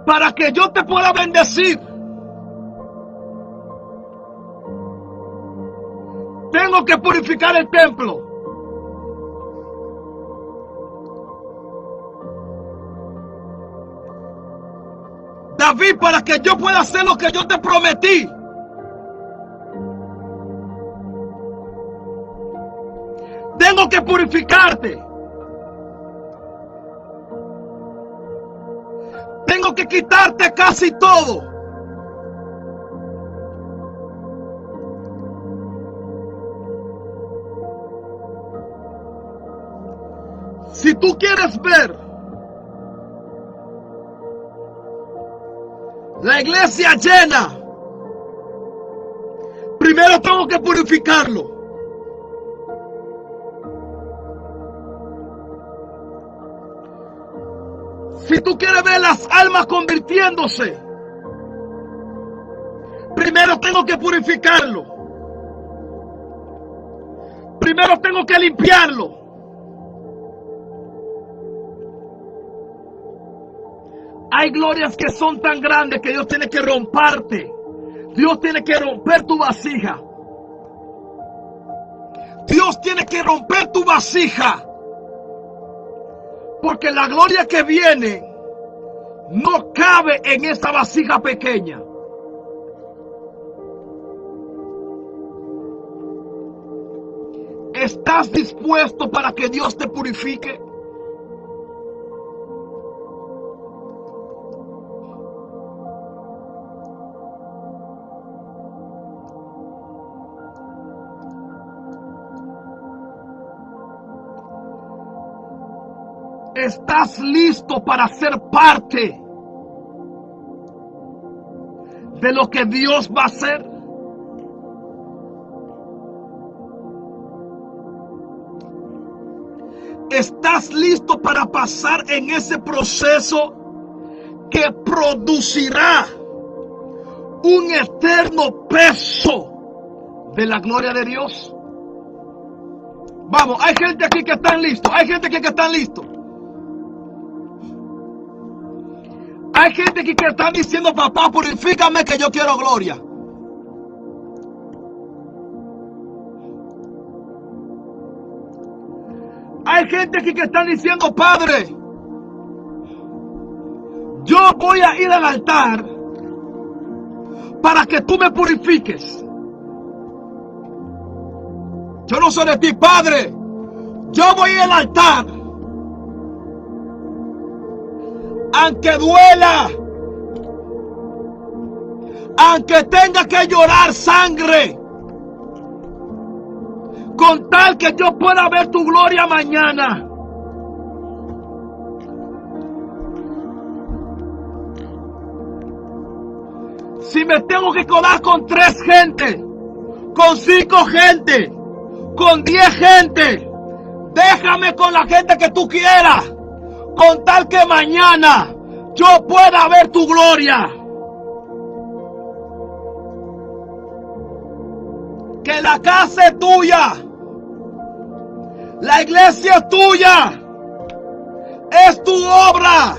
Para que yo te pueda bendecir, tengo que purificar el templo. David, para que yo pueda hacer lo que yo te prometí, tengo que purificarte. Tengo que quitarte casi todo. Si tú quieres ver la iglesia llena, primero tengo que purificarlo. Si tú quieres ver las almas convirtiéndose, primero tengo que purificarlo. Primero tengo que limpiarlo. Hay glorias que son tan grandes que Dios tiene que romperte. Dios tiene que romper tu vasija. Dios tiene que romper tu vasija. Porque la gloria que viene no cabe en esa vasija pequeña. ¿Estás dispuesto para que Dios te purifique? ¿Estás listo para ser parte de lo que Dios va a hacer? ¿Estás listo para pasar en ese proceso que producirá un eterno peso de la gloria de Dios? Vamos, hay gente aquí que están listos. Hay gente aquí que están listos. Hay gente aquí que están diciendo: papá, purifícame que yo quiero gloria. Hay gente aquí que están diciendo: Padre, yo voy a ir al altar para que tú me purifiques. Yo no soy de ti, Padre. Yo voy a ir al altar. Aunque duela, aunque tenga que llorar sangre, con tal que yo pueda ver tu gloria mañana. Si me tengo que colar con 3 gente, con 5 gente, con 10 gente, déjame con la gente que tú quieras, con tal que mañana yo pueda ver tu gloria. Que la casa es tuya, la iglesia es tuya, es tu obra.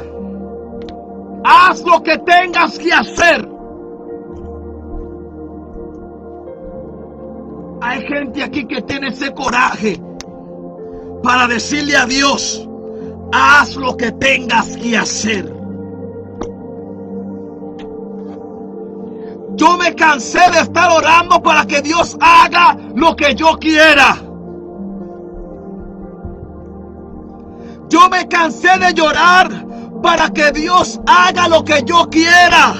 Haz lo que tengas que hacer. Hay gente aquí que tiene ese coraje para decirle a Dios: haz lo que tengas que hacer. Yo me cansé de estar orando para que Dios haga lo que yo quiera. Yo me cansé de llorar para que Dios haga lo que yo quiera.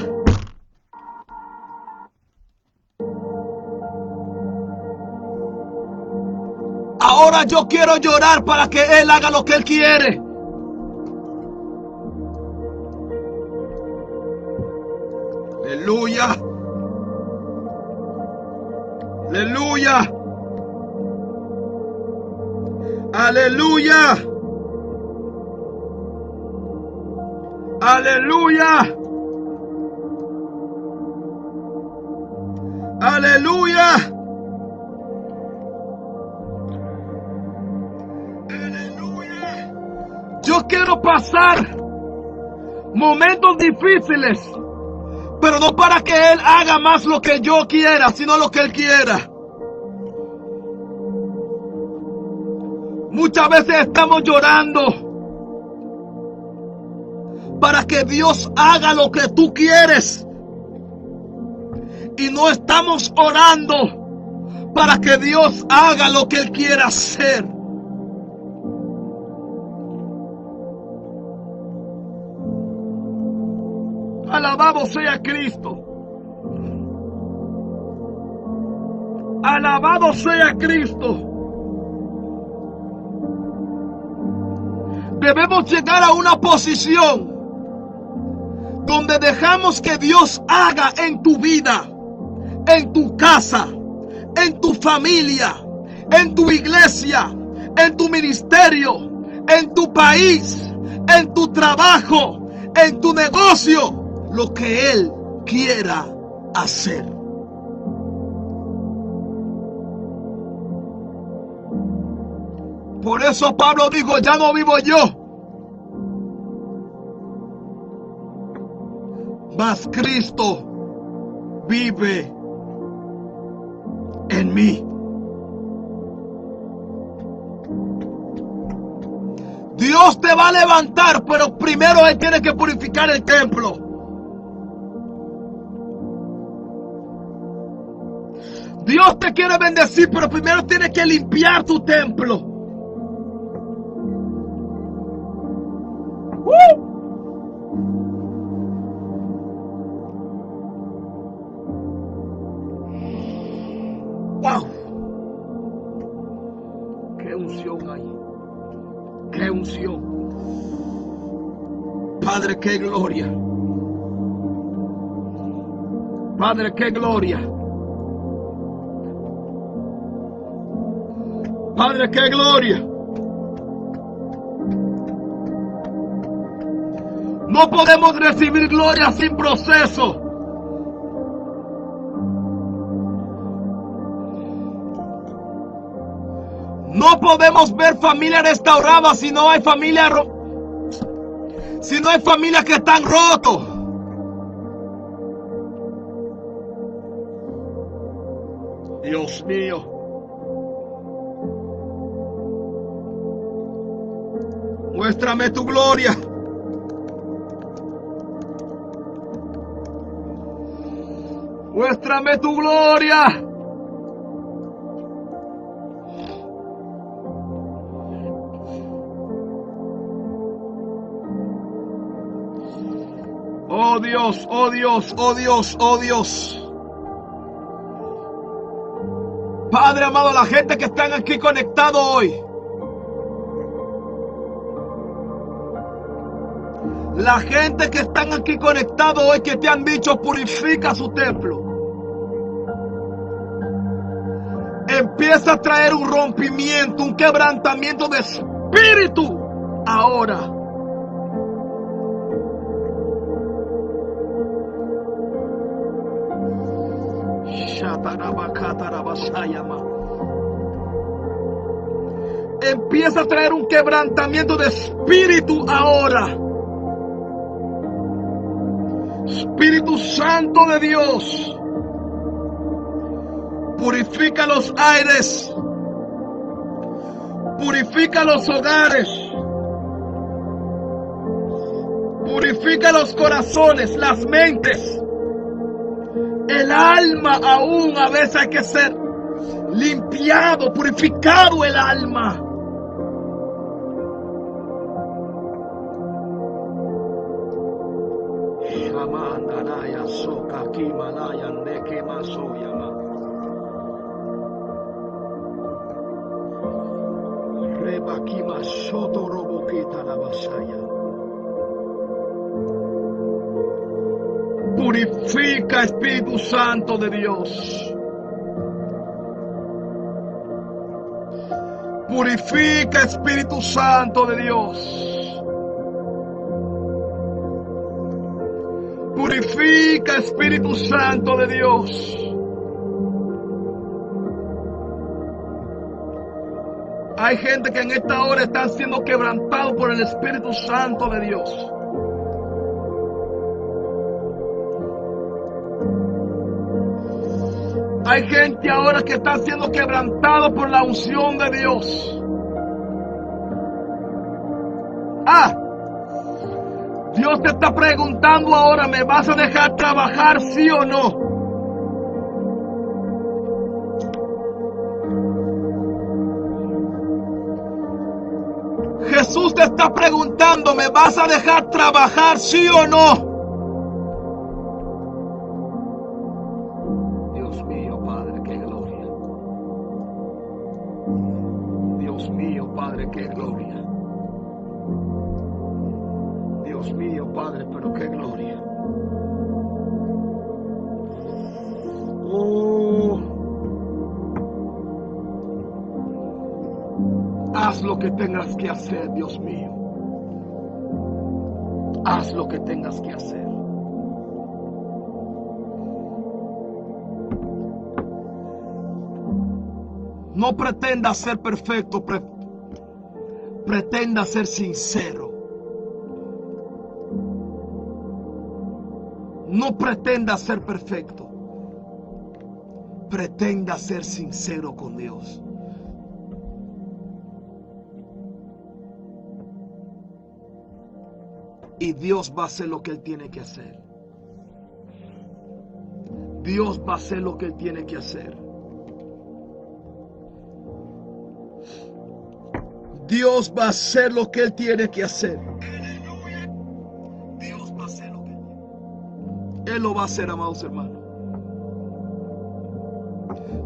Ahora yo quiero llorar para que Él haga lo que Él quiere. Aleluya. Aleluya. Aleluya. Aleluya. Aleluya. Aleluya. Yo quiero pasar momentos difíciles, pero no para que Él haga más lo que yo quiera, sino lo que Él quiera. Muchas veces estamos llorando para que Dios haga lo que tú quieres, y no estamos orando para que Dios haga lo que Él quiera hacer. Alabado sea Cristo. Alabado sea Cristo. Debemos llegar a una posición donde dejamos que Dios haga en tu vida, en tu casa, en tu familia, en tu iglesia, en tu ministerio, en tu país, en tu trabajo, en tu negocio, lo que Él quiera hacer. Por eso Pablo dijo, ya no vivo yo, mas Cristo vive en mí. Dios te va a levantar, pero primero Él tiene que purificar el templo. Dios te quiere bendecir, pero primero tiene que limpiar tu templo. ¡Wow! ¡Qué unción hay! ¡Qué unción! Padre, qué gloria. Padre, qué gloria. Padre, qué gloria. No podemos recibir gloria sin proceso. No podemos ver familia restaurada si no hay familia que están rotos. Dios mío. Muéstrame tu gloria. Muéstrame tu gloria. Oh Dios, oh Dios, oh Dios, oh Dios. Padre amado, la gente que están aquí conectados hoy. La gente que están aquí conectados hoy que te han dicho purifica su templo. Empieza a traer un rompimiento, un quebrantamiento de espíritu ahora. Empieza a traer un quebrantamiento de espíritu ahora. Espíritu Santo de Dios, purifica los aires, purifica los hogares, purifica los corazones, las mentes. El alma aún a veces hay que ser limpiado, purificado el alma. Purifica, Espíritu Santo de Dios. Purifica, Espíritu Santo de Dios. Purifica, Espíritu Santo de Dios. Hay gente que en esta hora están siendo quebrantados por el Espíritu Santo de Dios. Hay gente ahora que está siendo quebrantada por la unción de Dios. Dios te está preguntando ahora, ¿me vas a dejar trabajar, sí o no? Jesús te está preguntando, ¿me vas a dejar trabajar, sí o no? qué gloria. Dios mío, Padre, pero qué gloria. Oh, haz lo que tengas que hacer, Dios mío. Haz lo que tengas que hacer. No pretenda ser perfecto, pretenda ser sincero. No pretenda ser perfecto, pretenda ser sincero con Dios. Y Dios va a hacer lo que Él tiene que hacer. Dios va a hacer lo que Él tiene que hacer. Dios va a hacer lo que Él tiene que hacer. Dios va a hacer lo que Él lo va a hacer, amados hermanos.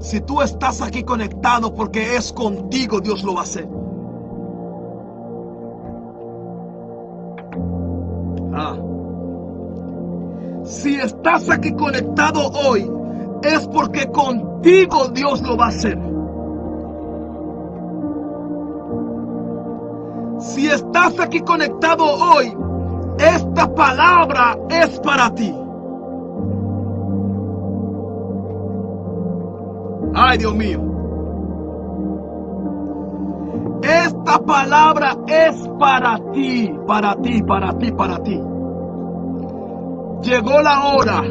Si tú estás aquí conectado porque es contigo, Dios lo va a hacer. Si estás aquí conectado hoy, es porque contigo Dios lo va a hacer. Si estás aquí conectado hoy, esta palabra es para ti. Ay, Dios mío. Esta palabra es para ti, para ti, para ti, para ti. Llegó la hora.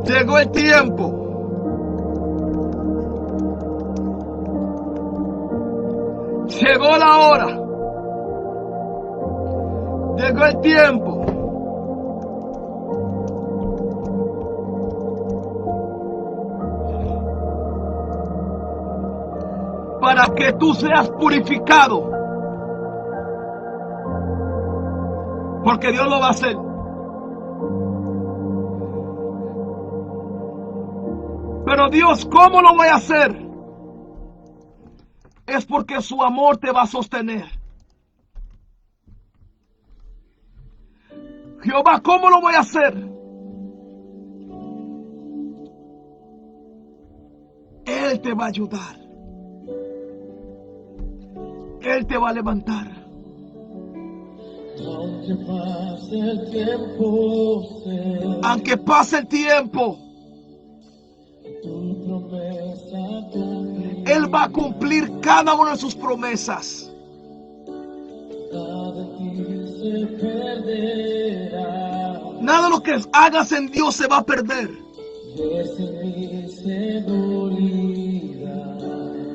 Llegó el tiempo. Llegó la hora. Llegó el tiempo. Para que tú seas purificado. Porque Dios lo va a hacer. Pero Dios, ¿cómo lo voy a hacer? Es porque su amor te va a sostener. Jehová, ¿cómo lo voy a hacer? Él te va a ayudar. Él te va a levantar. Aunque pase el tiempo, aunque pase el tiempo, tu promesa cumplirá. Él va a cumplir cada una de sus promesas. Nada de ti se perderá. Nada de lo que hagas en Dios se va a perder. Desde mi seguridad.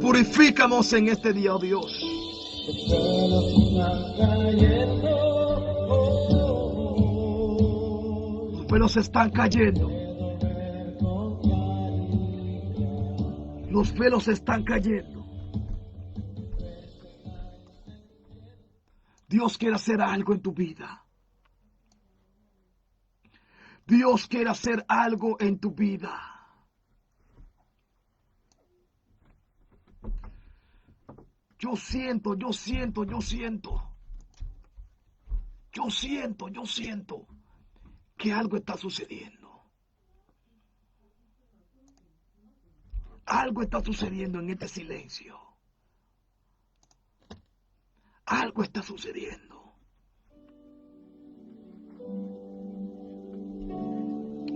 Purifícanos en este día, oh Dios. Los suelos están cayendo. Los pelos están cayendo. Los pelos están cayendo. Dios quiere hacer algo en tu vida. Dios quiere hacer algo en tu vida. Yo siento que algo está sucediendo. Algo está sucediendo en este silencio. Algo está sucediendo.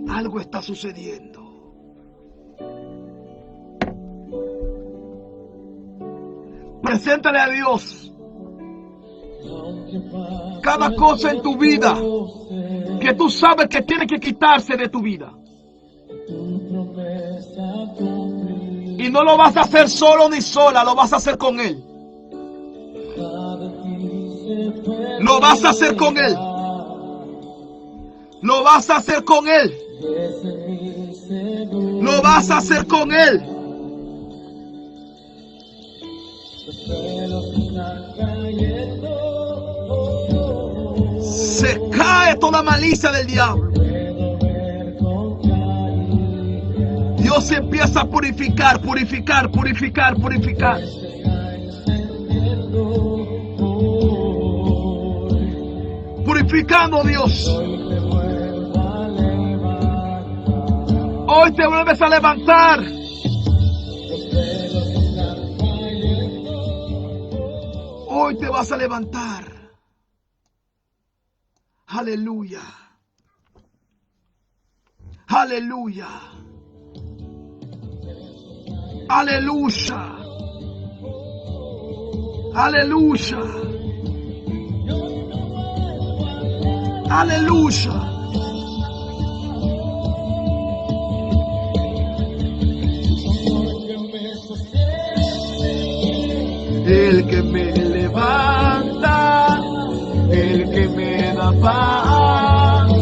Algo está sucediendo. Preséntale a Dios cada cosa en tu vida que tú sabes que tiene que quitarse de tu vida. Y no lo vas a hacer solo ni sola, lo vas a hacer con Él. Lo vas a hacer con Él. Lo vas a hacer con Él. Lo vas a hacer con Él. Se cae toda malicia del diablo. Dios empieza a purificar. purificando, Dios. Hoy te vuelvo a levantar. Hoy te vuelves a levantar. Los velos están cayendo. Hoy te vas a levantar. Aleluya. Aleluya. Aleluya. Aleluya. Aleluya. El que me levanta, el que me da paz,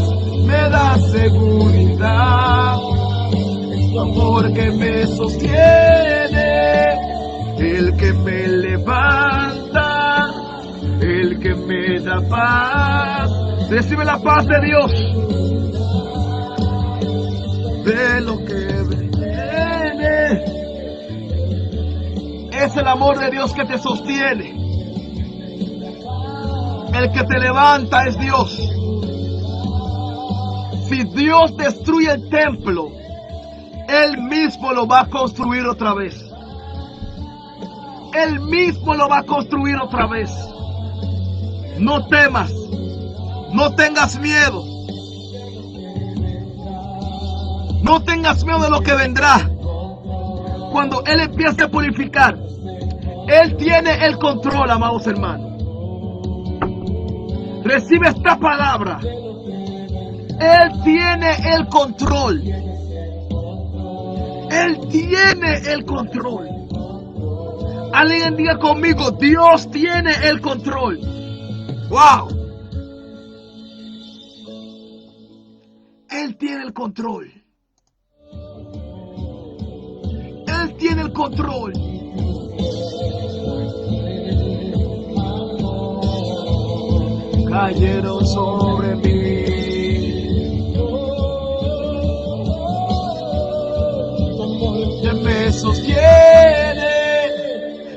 me da seguridad. Es tu amor que me sostiene, el que me levanta, el que me da paz. Recibe la paz de Dios. De lo que viene. Es el amor de Dios que te sostiene. El que te levanta es Dios. Si Dios destruye el templo, Él mismo lo va a construir otra vez. Él mismo lo va a construir otra vez. No temas. No tengas miedo. No tengas miedo de lo que vendrá. Cuando Él empiece a purificar, Él tiene el control, amados hermanos. Recibe esta palabra. Él tiene el control. Él tiene el control. Alguien diga conmigo, Dios tiene el control. Wow. Él tiene el control. Él tiene el control. Cayeron sobre mí. Que me sostiene,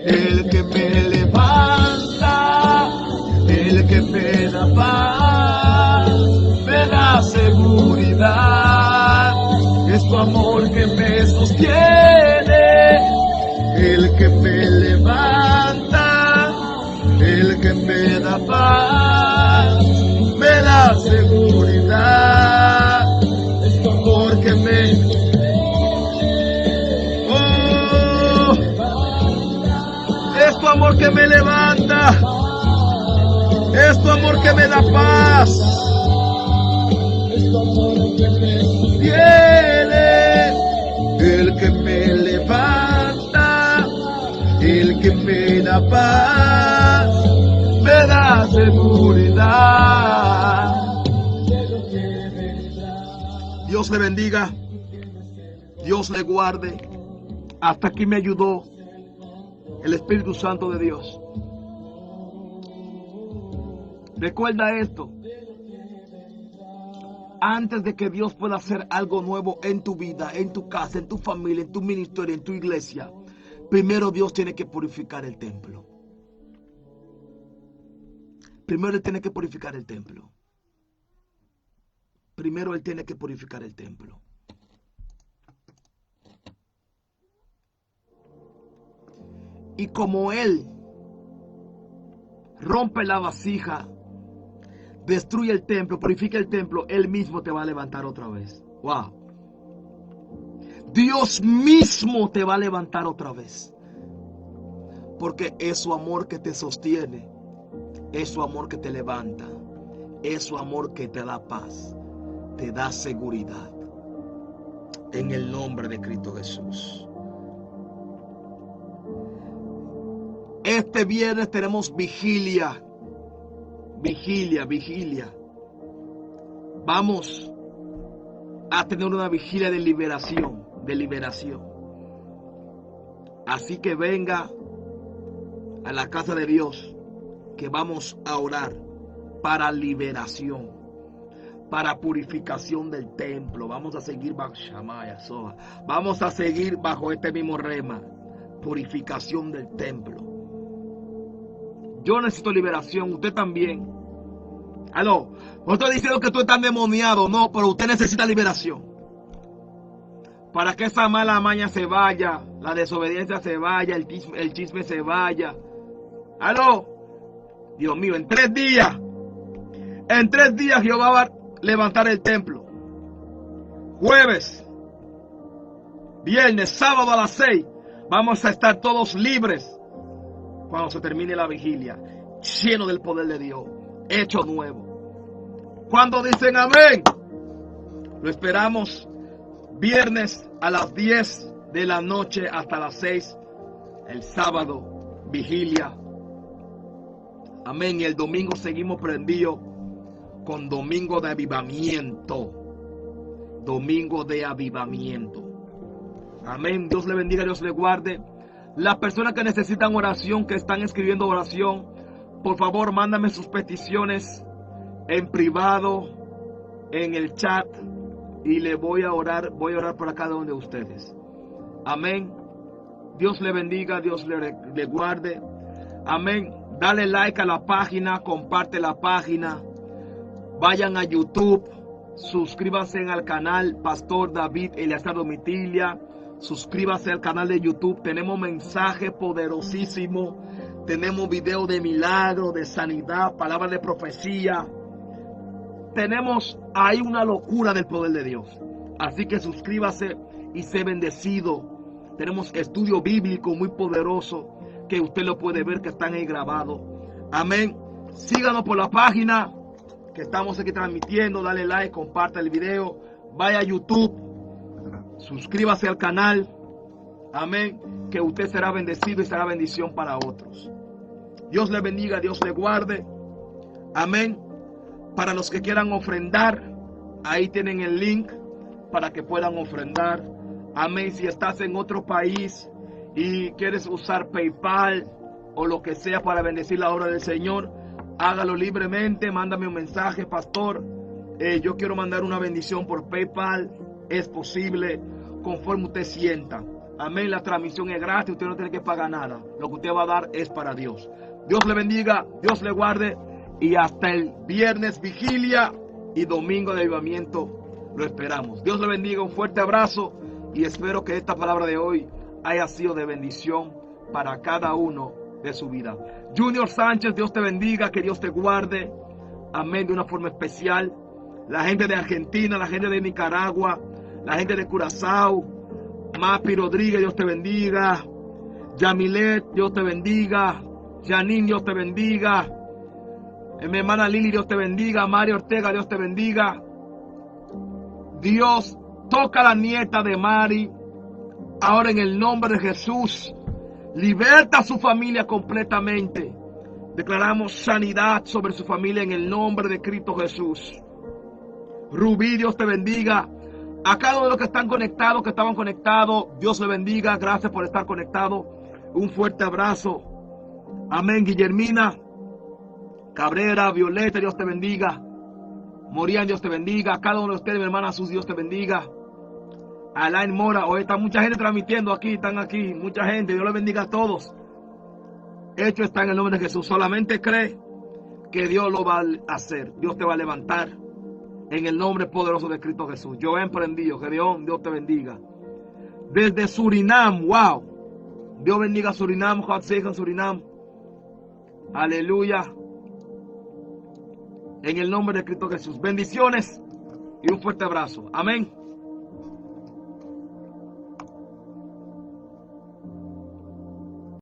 el que me levanta, el que me da paz, me da seguridad. Es tu amor que me sostiene, el que me levanta, el que me da paz, me da seguridad. Es tu amor que me... Oh, es tu amor que me levanta, es tu amor que me da paz. Es tu amor que me sostiene, el que me levanta, el que me da paz, me da seguridad. Dios le bendiga, Dios le guarde. Hasta aquí me ayudó el Espíritu Santo de Dios. Recuerda esto. Antes de que Dios pueda hacer algo nuevo en tu vida, en tu casa, en tu familia, en tu ministerio, en tu iglesia, primero Dios tiene que purificar el templo. Primero Él tiene que purificar el templo. Primero Él tiene que purificar el templo. Y como Él rompe la vasija, destruye el templo, purifica el templo, Él mismo te va a levantar otra vez. Wow. Dios mismo te va a levantar otra vez. Porque es su amor que te sostiene. Es su amor que te levanta. Es su amor que te da paz. Te da seguridad. En el nombre de Cristo Jesús. Este viernes tenemos vigilia. Vigilia. Vamos a tener una vigilia de liberación. Así que venga a la casa de Dios, que vamos a orar para liberación, para purificación del templo. Vamos a seguir bajo Shamaya Soa. Vamos a seguir bajo este mismo rema. Purificación del templo. Yo necesito liberación, usted también. Aló, no estoy diciendo que tú estás endemoniado, no, pero usted necesita liberación. Para que esa mala maña se vaya, la desobediencia se vaya, el chisme se vaya. Aló, Dios mío, en 3 días Jehová va a levantar el templo. Jueves, viernes, sábado a las 6, vamos a estar todos libres cuando se termine la vigilia, lleno del poder de Dios, hecho nuevo. Cuando dicen amén, lo esperamos viernes a las 10 de la noche hasta las 6, el sábado, vigilia. Amén. Y el domingo seguimos prendidos con domingo de avivamiento. Domingo de avivamiento. Amén. Dios le bendiga, Dios le guarde. Las personas que necesitan oración, que están escribiendo oración, por favor, mándame sus peticiones en privado, en el chat, y le voy a orar por cada uno de ustedes. Amén. Dios le bendiga, Dios le guarde. Amén. Dale like a la página, comparte la página. Vayan a YouTube, suscríbanse al canal Pastor David Eleazar Domitilla. Suscríbase al canal de YouTube. Tenemos mensaje poderosísimo. Tenemos video de milagro, de sanidad, palabras de profecía. Tenemos ahí una locura del poder de Dios. Así que suscríbase y sé bendecido. Tenemos estudio bíblico muy poderoso que usted lo puede ver, que están ahí grabados. Amén. Síganos por la página que estamos aquí transmitiendo. Dale like, comparte el video. Vaya a YouTube. Suscríbase al canal. Amén. Que usted será bendecido y será bendición para otros. Dios le bendiga, Dios le guarde. Amén. Para los que quieran ofrendar, ahí tienen el link para que puedan ofrendar. Amén. Si estás en otro país y quieres usar PayPal o lo que sea para bendecir la obra del Señor, hágalo libremente. Mándame un mensaje, pastor. Yo quiero mandar una bendición por PayPal. Es posible, conforme usted sienta. Amén. La transmisión es gratis, usted no tiene que pagar nada. Lo que usted va a dar es para Dios. Dios le bendiga, Dios le guarde. Y hasta el viernes vigilia y domingo de avivamiento lo esperamos. Dios le bendiga, un fuerte abrazo. Y espero que esta palabra de hoy haya sido de bendición para cada uno de su vida. Junior Sánchez, Dios te bendiga, que Dios te guarde. Amén, de una forma especial. La gente de Argentina, la gente de Nicaragua, la gente de Curazao. Mapi Rodríguez, Dios te bendiga. Yamilet, Dios te bendiga. Janine, Dios te bendiga. Mi hermana Lili, Dios te bendiga. Mario Ortega, Dios te bendiga. Dios, toca a la nieta de Mari. Ahora en el nombre de Jesús. Liberta a su familia completamente. Declaramos sanidad sobre su familia en el nombre de Cristo Jesús. Rubí, Dios te bendiga. A cada uno de los que están conectados, que estaban conectados, Dios le bendiga. Gracias por estar conectados. Un fuerte abrazo. Amén. Guillermina Cabrera, Violeta, Dios te bendiga. Morian, Dios te bendiga. A cada uno de ustedes, mi hermana Sus, Dios te bendiga. Alain Mora, hoy está mucha gente transmitiendo aquí, están aquí, mucha gente. Dios les bendiga a todos. Hecho está en el nombre de Jesús. Solamente cree que Dios lo va a hacer. Dios te va a levantar en el nombre poderoso de Cristo Jesús. Yo he emprendido. Que Dios te bendiga. Desde Surinam, wow. Dios bendiga a Surinam, Surinam. Aleluya. En el nombre de Cristo Jesús. Bendiciones y un fuerte abrazo. Amén.